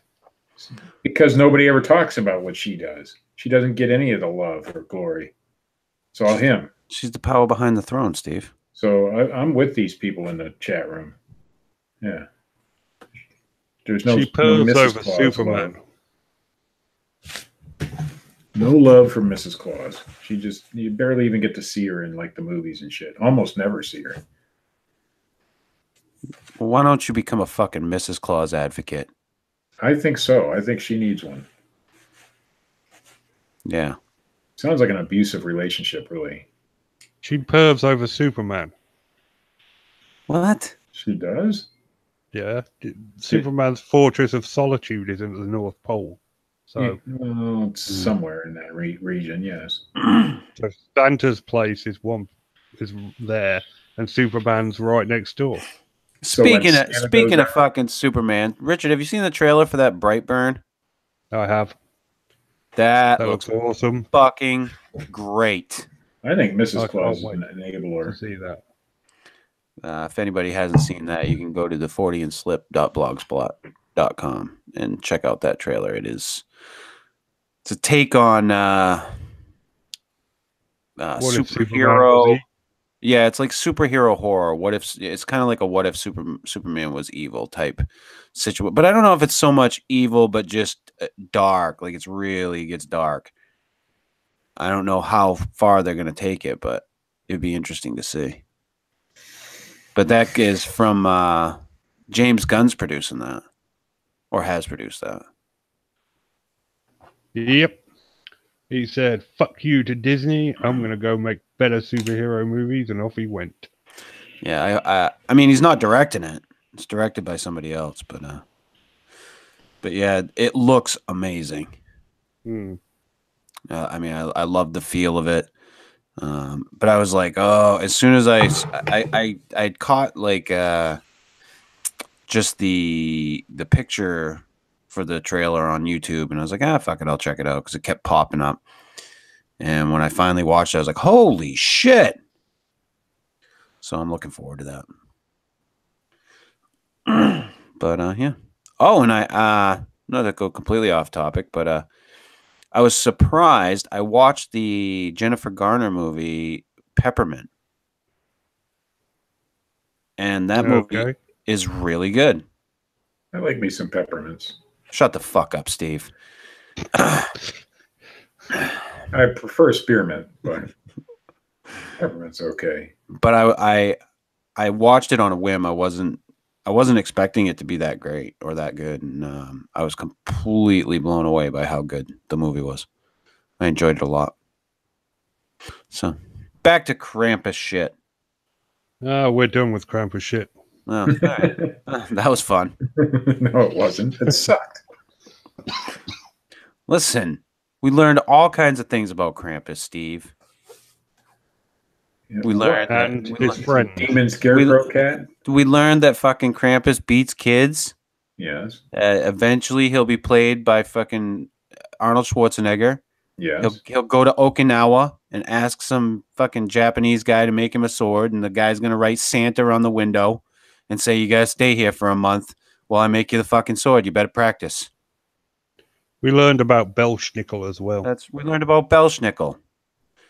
Because nobody ever talks about what she does. She doesn't get any of the love or glory. It's all him. She's the power behind the throne, Steve. So I'm with these people in the chat room. Yeah. There's no. She purrs over Claus Superman. No love for Mrs. Claus. You barely even get to see her in the movies and shit. Almost never see her. Well, why don't you become a fucking Mrs. Claus advocate? I think so. I think she needs one. Yeah. Sounds like an abusive relationship, really. She pervs over Superman. What? She does? Yeah. Superman's Fortress of Solitude is in the North Pole. So it's somewhere in that region, yes. So Santa's place is there, and Superman's right next door. Speaking of fucking Superman, Richard, have you seen the trailer for that Brightburn? I have. That looks awesome. Fucking great. I think Mrs. Claus is an enabler. See that. If anybody hasn't seen that, you can go to the forteanslip.blogspot.com and check out that trailer. It's a take on superhero. Yeah, it's like superhero horror. What if it's kind of like a what if Superman was evil type situation. But I don't know if it's so much evil, but just dark. Like it's really gets dark. I don't know how far they're gonna take it, but it'd be interesting to see. But that is from James Gunn's producing that, or has produced that. Yep. He said, "Fuck you to Disney. I'm gonna go make better superhero movies," and off he went. Yeah, I mean, he's not directing it. It's directed by somebody else, but yeah, it looks amazing. I mean, I love the feel of it. But I was like, oh, as soon as I caught like just the picture for the trailer on YouTube, and I was like, fuck it, I'll check it out because it kept popping up. And when I finally watched it, I was like, holy shit! So I'm looking forward to that. But yeah. Oh, and I not to go completely off topic, but I was surprised. I watched the Jennifer Garner movie Peppermint, and that movie is really good. I like me some peppermints. Shut the fuck up, Steve. I prefer spearmint, but peppermint's okay. But I watched it on a whim. I wasn't expecting it to be that great or that good, and I was completely blown away by how good the movie was. I enjoyed it a lot. So, back to Krampus shit. We're done with Krampus shit. Oh, right. That was fun. No, it wasn't. It sucked. Listen, we learned all kinds of things about Krampus, Steve. Yeah, we learned and his friend, Demon Scarecrow Cat. We learned that fucking Krampus beats kids. Yes. Eventually, he'll be played by fucking Arnold Schwarzenegger. Yes. He'll go to Okinawa and ask some fucking Japanese guy to make him a sword, and the guy's gonna write Santa on the window and say, "You gotta stay here for a month while I make you the fucking sword. You better practice." We learned about Belschnickel as well. We learned about Belschnickel.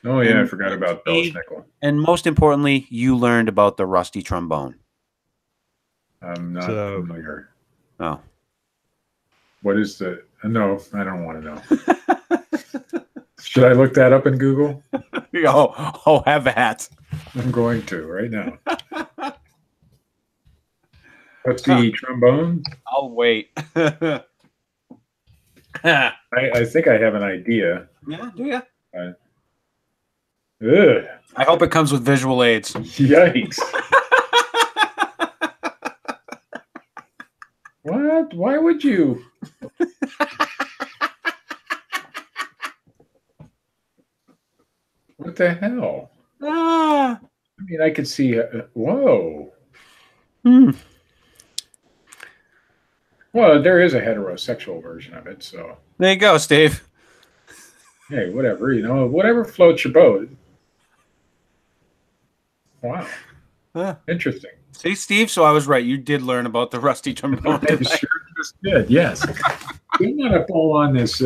Oh yeah, I forgot about Belschnickel. And most importantly, you learned about the rusty trombone. I'm not familiar. Oh. What is the... No, I don't want to know. Should I look that up in Google? Have at. I'm going to right now. What's the trombone? I'll wait. I think I have an idea. Yeah, do you? I hope it comes with visual aids. Yikes. What? Why would you? What the hell? I mean, I could see... whoa. Well, there is a heterosexual version of it, so... There you go, Steve. Hey, whatever, whatever floats your boat. Wow. Interesting. See, Steve, so I was right. You did learn about the rusty trombone. I sure just did, yes. I'm not up all on this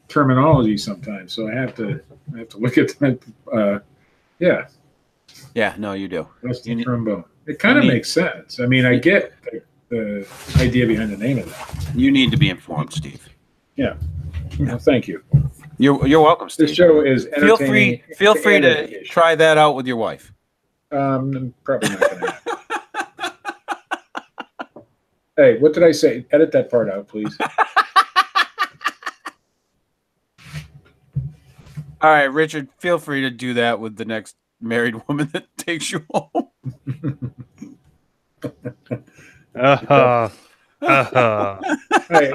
terminology sometimes, so I have to look at that. Yeah. Yeah, no, you do. Rusty trombone. It kind of makes sense. I mean, I get the idea behind the name of that. You need to be informed, Steve. Yeah. Well, thank you. You're welcome, Steve. This show is entertaining. Feel free to try that out with your wife. I'm probably not going to. Hey, what did I say? Edit that part out, please. All right, Richard, feel free to do that with the next married woman that takes you home. Hey,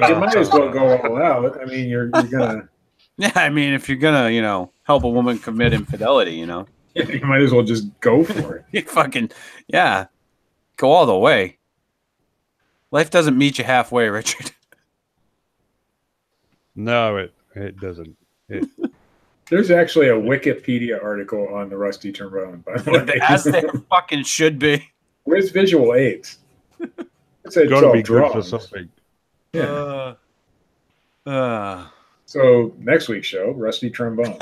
you might as well go all out. I mean, you're gonna. Yeah, I mean, if you're gonna, help a woman commit infidelity, you might as well just go for it. You fucking go all the way. Life doesn't meet you halfway, Richard. No, it doesn't. There's actually a Wikipedia article on the rusty trombone, by the way. As there fucking should be. Where's visual aids? It's got to be good for something. Yeah. So next week's show, rusty trombone.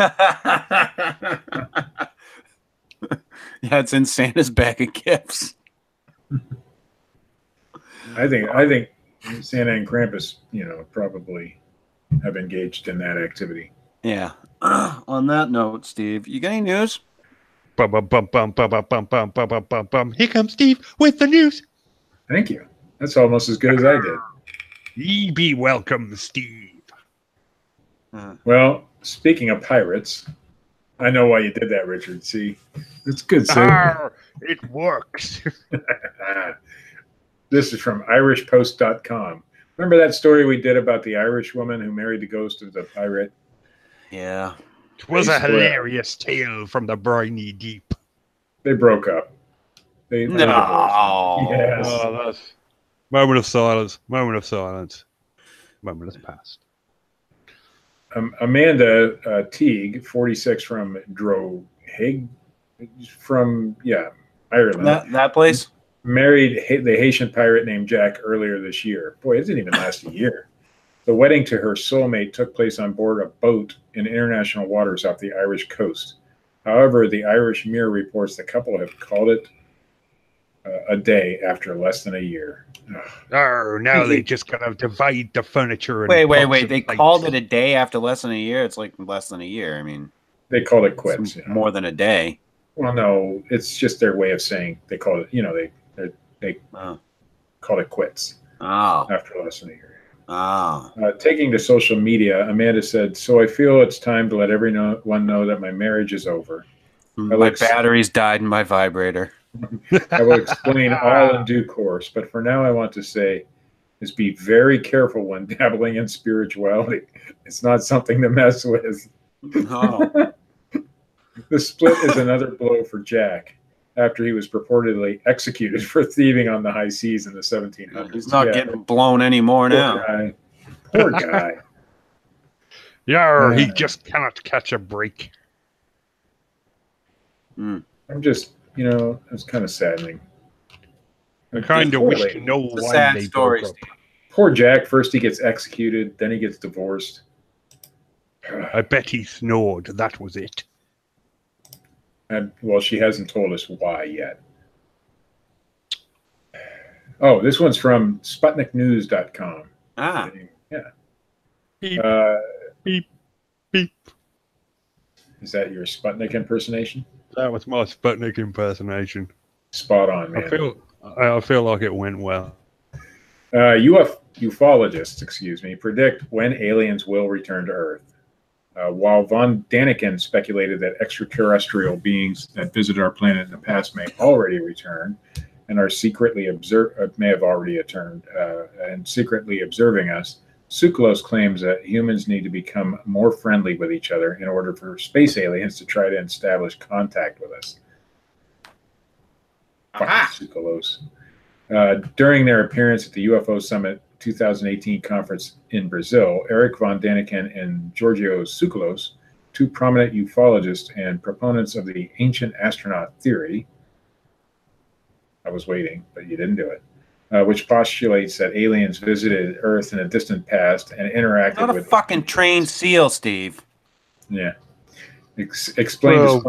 Yeah, it's in Santa's bag of gifts. I think Santa and Krampus, probably have engaged in that activity. Yeah. On that note, Steve, you got any news? Bum, bum, bum, bum, bum, bum, bum, bum, bum, bum, bum, bum. Here comes Steve with the news. Thank you. That's almost as good as I did. Ye be welcome, Steve. Well, speaking of pirates, I know why you did that, Richard. See, it's good. It works. This is from irishpost.com. Remember that story we did about the Irish woman who married the ghost of the pirate? Yeah. It was a hilarious tale from the briny deep. They broke up. They No. Yes. Oh, that's moment of silence. Moment of silence. Moment has passed. Amanda Teague, 46, from Drogheda, from Ireland. That place? Married the Haitian pirate named Jack earlier this year. Boy, it didn't even last a year. The wedding to her soulmate took place on board a boat in international waters off the Irish coast. However, the Irish Mirror reports the couple have called it a day after less than a year. Oh, now they just gotta divide the furniture. And Wait. They called it a day after less than a year? It's like less than a year. I mean, they called it quits. More than a day. Well, no, it's just their way of saying they called it, they called it quits after less than a year. Taking to social media, Amanda said, "So I feel it's time to let everyone know that my marriage is over. My batteries died in my vibrator. I will explain all in due course, but for now I want to say is be very careful when dabbling in spirituality. It's not something to mess with." Oh. The split is another blow for Jack after he was purportedly executed for thieving on the high seas in the 1700s. He's not getting blown anymore now. Poor guy. He just cannot catch a break. I'm just, it's kind of saddening. I kind of wish to know why they broke up. Poor Jack. First he gets executed, then he gets divorced. I bet he snored. That was it. And, well, she hasn't told us why yet. Oh, this one's from SputnikNews.com. Yeah. Beep, beep, beep. Is that your Sputnik impersonation? That was my Sputnik impersonation. Spot on, man. I feel like it went well. Ufologists, predict when aliens will return to Earth. While von Daniken speculated that extraterrestrial beings that visited our planet in the past may already return and are may have already returned and secretly observing us, Tsoukalos claims that humans need to become more friendly with each other in order for space aliens to try to establish contact with us. Tsoukalos. During their appearance at the UFO Summit 2018 conference in Brazil, Eric von Daniken and Giorgio Tsoukalos, two prominent ufologists and proponents of the ancient astronaut theory, I was waiting, but you didn't do it, which postulates that aliens visited Earth in a distant past and interacted with... Not a fucking trained SEAL, Steve. Yeah. Explain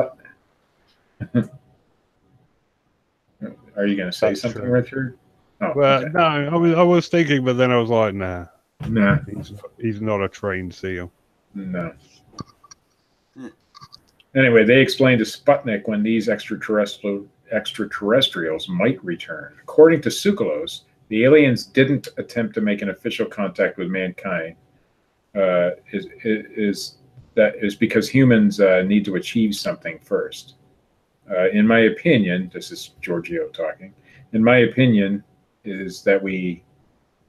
this... Are you going to say something, true. Richard? Oh, well, okay. No, I was thinking, but then I was like, nah. Nah. He's not a trained SEAL. No. Anyway, they explained to Sputnik when these extraterrestrials might return. According to Tsoukalos, the aliens didn't attempt to make an official contact with mankind. Is because humans need to achieve something first. In my opinion, this is Giorgio talking. In my opinion, is that we,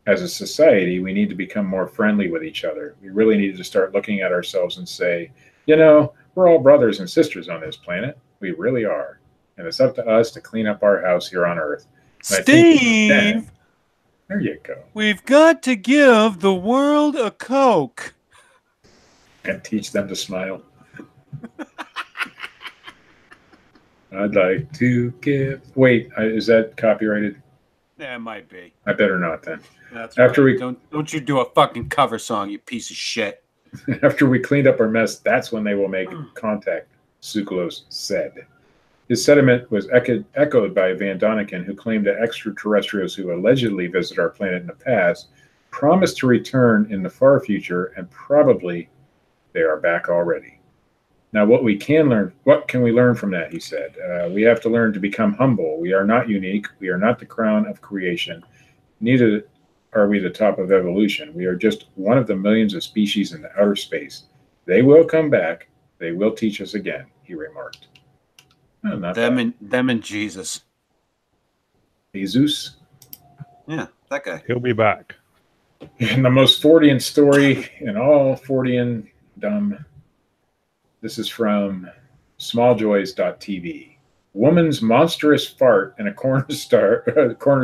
as a society, we need to become more friendly with each other. We really need to start looking at ourselves and say, we're all brothers and sisters on this planet. We really are. And it's up to us to clean up our house here on Earth. And Steve! There you go. We've got to give the world a Coke. And teach them to smile. I'd like to give... Wait, is that copyrighted? Yeah, it might be. I better not then. That's after right. Don't you do a fucking cover song, you piece of shit. After we cleaned up our mess, that's when they will make contact, Tsoukalos said. His sentiment was echoed by Van Doniken, who claimed that extraterrestrials who allegedly visited our planet in the past promised to return in the far future, and probably they are back already. Now, what can we learn from that? He said, we have to learn to become humble. We are not unique. We are not the crown of creation. Neither are we the top of evolution. We are just one of the millions of species in outer space. They will come back. They will teach us again, he remarked. Oh, them and Jesus. Jesus? Yeah, that guy. He'll be back. And the most Fortean story in all Fortean dumb. This is from smalljoys.tv. Woman's monstrous fart in a corner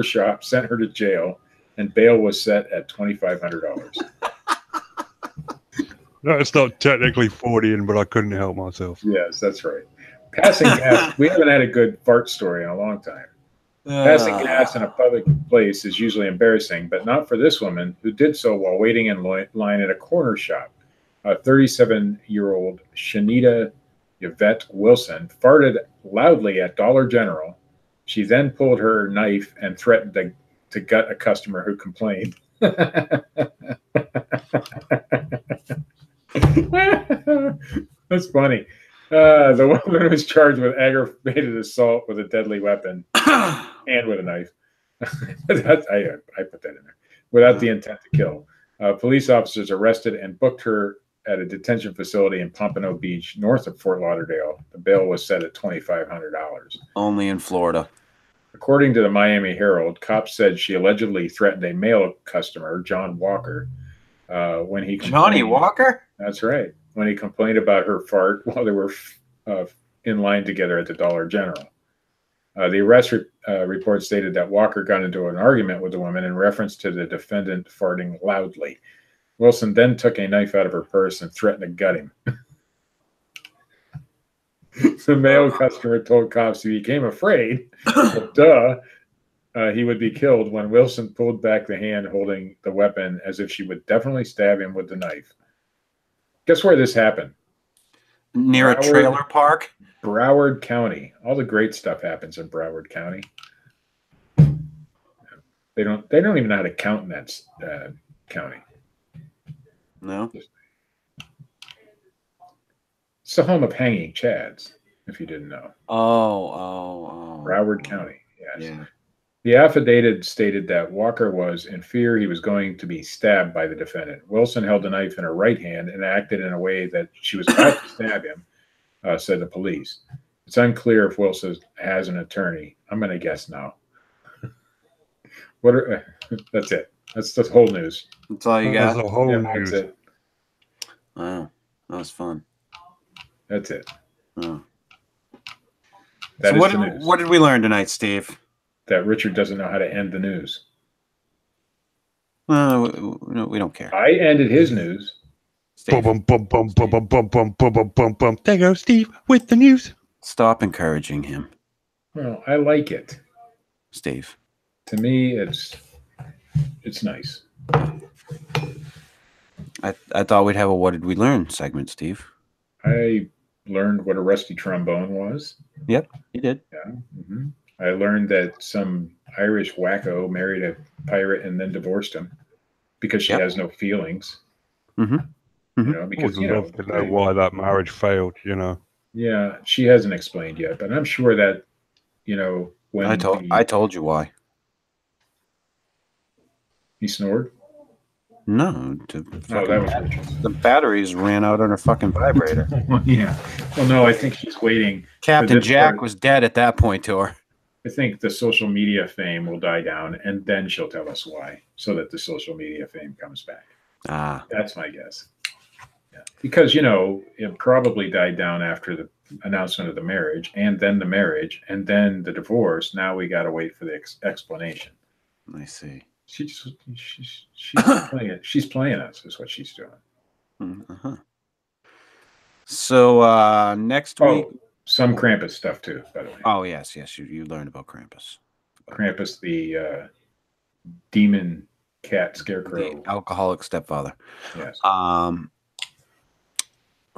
shop sent her to jail, and bail was set at $2,500. No, it's not technically 40, but I couldn't help myself. Yes, that's right. Passing gas. We haven't had a good fart story in a long time. Passing gas in a public place is usually embarrassing, but not for this woman, who did so while waiting in line at a corner shop. 37-year-old Shanita Yvette Wilson farted loudly at Dollar General. She then pulled her knife and threatened to gut a customer who complained. That's funny. The woman was charged with aggravated assault with a deadly weapon and with a knife. I put that in there. Without the intent to kill. Police officers arrested and booked her at a detention facility in Pompano Beach, north of Fort Lauderdale. The bail was set at $2,500. Only in Florida. According to the Miami Herald, cops said she allegedly threatened a male customer, John Walker, when he Johnny Walker? That's right. When he complained about her fart while they were in line together at the Dollar General. The arrest report stated that Walker got into an argument with the woman in reference to the defendant farting loudly. Wilson then took a knife out of her purse and threatened to gut him. The male customer told cops he became afraid, but he would be killed when Wilson pulled back the hand holding the weapon as if she would definitely stab him with the knife. Guess where this happened? Near a trailer park? Broward County. All the great stuff happens in Broward County. They don't even know how to count in that county. No. It's the home of hanging chads, if you didn't know. Oh. Broward County, yes. Yeah. The affidavit stated that Walker was in fear he was going to be stabbed by the defendant. Wilson held the knife in her right hand and acted in a way that she was about to stab him, said the police. It's unclear if Wilson has an attorney. I'm going to guess no. That's it. That's the whole news. That's all you got? That's the whole news. That's it. Wow. That was fun. That's it. Oh. That so is what did we learn tonight, Steve? That Richard doesn't know how to end the news. Well, we don't care. I ended his news. Bum, bum, bum, bum, bum, bum, bum, bum, bum, bum, bum. There goes Steve with the news. Stop encouraging him. Well, I like it. Steve. To me, it's nice. I thought we'd have a "What did we learn" segment, Steve. I learned what a rusty trombone was. Yep, you did. Yeah. Mm-hmm. I learned that some Irish wacko married a pirate and then divorced him because she has no feelings. Mm-hmm. Mm-hmm. You know, because I would love to know why that marriage failed. Yeah, she hasn't explained yet, but I'm sure that when I told you why. He snored. No, the batteries ran out on her fucking vibrator. Yeah. Well, no, I think she's waiting. Captain Jack was dead at that point to her. I think the social media fame will die down, and then she'll tell us why, so that the social media fame comes back. That's my guess. Yeah. Because, it probably died down after the announcement of the marriage, and then the marriage, and then the divorce. Now we got to wait for the explanation. I see. She's playing it. She's playing us, is what she's doing. Uh-huh. So next week, some Krampus stuff too, by the way. Oh yes, you learned about Krampus. Krampus, the demon cat scarecrow, the alcoholic stepfather. Yes.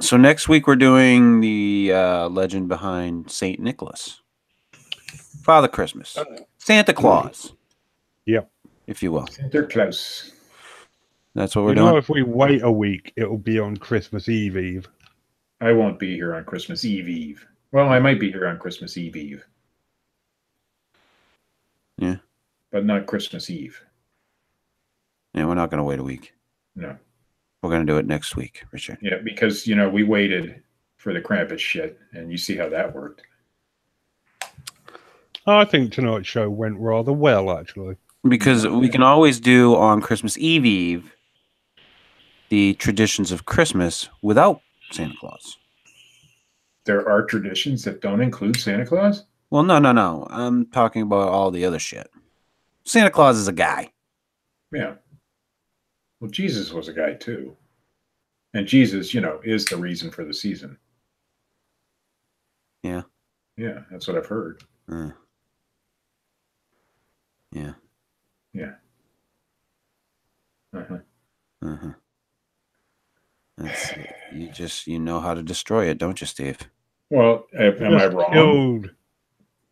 So next week we're doing the legend behind Saint Nicholas, Father Christmas, Santa Claus. Yep. If you will. Santa Claus. That's what we're You know, doing. if we wait a week, it'll be on Christmas Eve. I won't be here on Christmas Eve. Well, I might be here on Christmas Eve. Yeah. But not Christmas Eve. Yeah, we're not going to wait a week. No. We're going to do it next week, Richard. Yeah, because, we waited for the Krampus shit, and you see how that worked. I think tonight's show went rather well, actually. Because we can always do on Christmas Eve the traditions of Christmas without Santa Claus. There are traditions that don't include Santa Claus? Well, no. I'm talking about all the other shit. Santa Claus is a guy. Yeah. Well, Jesus was a guy, too. And Jesus, is the reason for the season. Yeah. Yeah, that's what I've heard. Yeah. Yeah. Uh-huh. Uh-huh. You know how to destroy it, don't you, Steve? Well, am I wrong?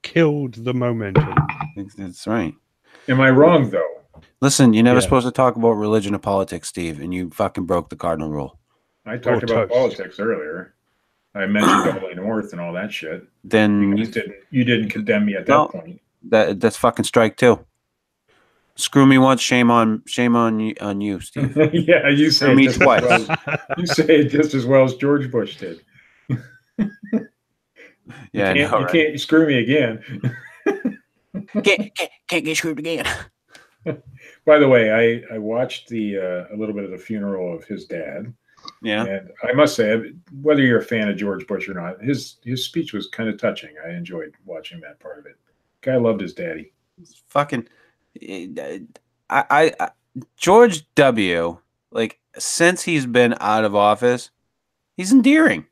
Killed the momentum. That's right. Am I wrong, though? Listen, you're never supposed to talk about religion or politics, Steve, and you fucking broke the cardinal rule. I talked about politics earlier. I mentioned Holy North and all that shit. Then you didn't condemn me at that point. That's fucking strike two. Screw me once, shame on you, Steve. Yeah, you say me twice. You say it just as well as George Bush did. Yeah, you can't screw me again. Can't get screwed again. By the way, I watched a little bit of the funeral of his dad. Yeah, and I must say, whether you're a fan of George Bush or not, his speech was kind of touching. I enjoyed watching that part of it. Guy loved his daddy. Fucking, I George W. Like, since he's been out of office, he's endearing.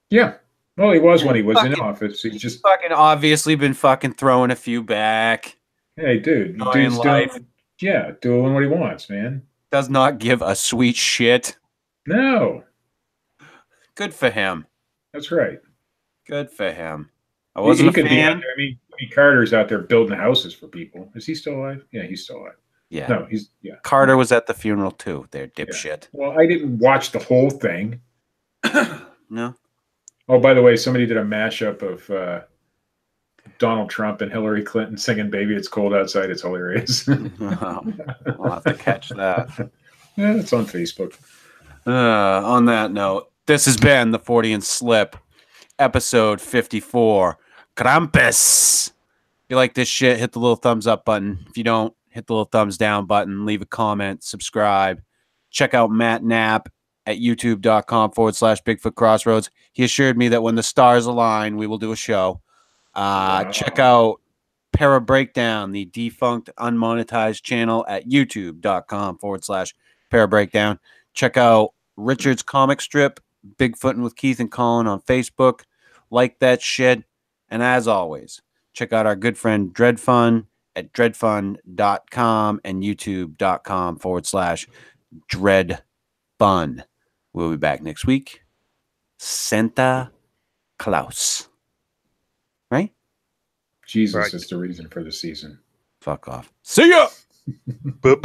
Yeah. Well, he was when he was in office. He's just fucking obviously been fucking throwing a few back. Hey, dude. Dude's doing what he wants, man. Does not give a sweet shit. No. Good for him. That's right. Good for him. I wasn't a fan. Carter's out there building houses for people. Is he still alive? Yeah, he's still alive. Yeah. No, Carter was at the funeral too. There, dipshit. Yeah. Well, I didn't watch the whole thing. No. Oh, by the way, somebody did a mashup of Donald Trump and Hillary Clinton singing "Baby, It's Cold Outside." It's hilarious. I'll have to catch that. Yeah, it's on Facebook. On that note, this has been the Fortean Slip, episode 54. Krampus. If you like this shit, hit the little thumbs up button. If you don't, hit the little thumbs down button. Leave a comment. Subscribe. Check out Matt Knapp at youtube.com/bigfootcrossroads. He assured me that when the stars align, we will do a show. Wow. Check out Para Breakdown, the defunct unmonetized channel at youtube.com/Para Breakdown. Check out Richard's comic strip, Bigfootin' with Keith and Colin on Facebook. Like that shit. And as always, check out our good friend Dred Funn at dredfunn.com and youtube.com/Dred Funn. We'll be back next week. Santa Claus. Right? Jesus is the reason for the season. Fuck off. See ya! Bye-bye.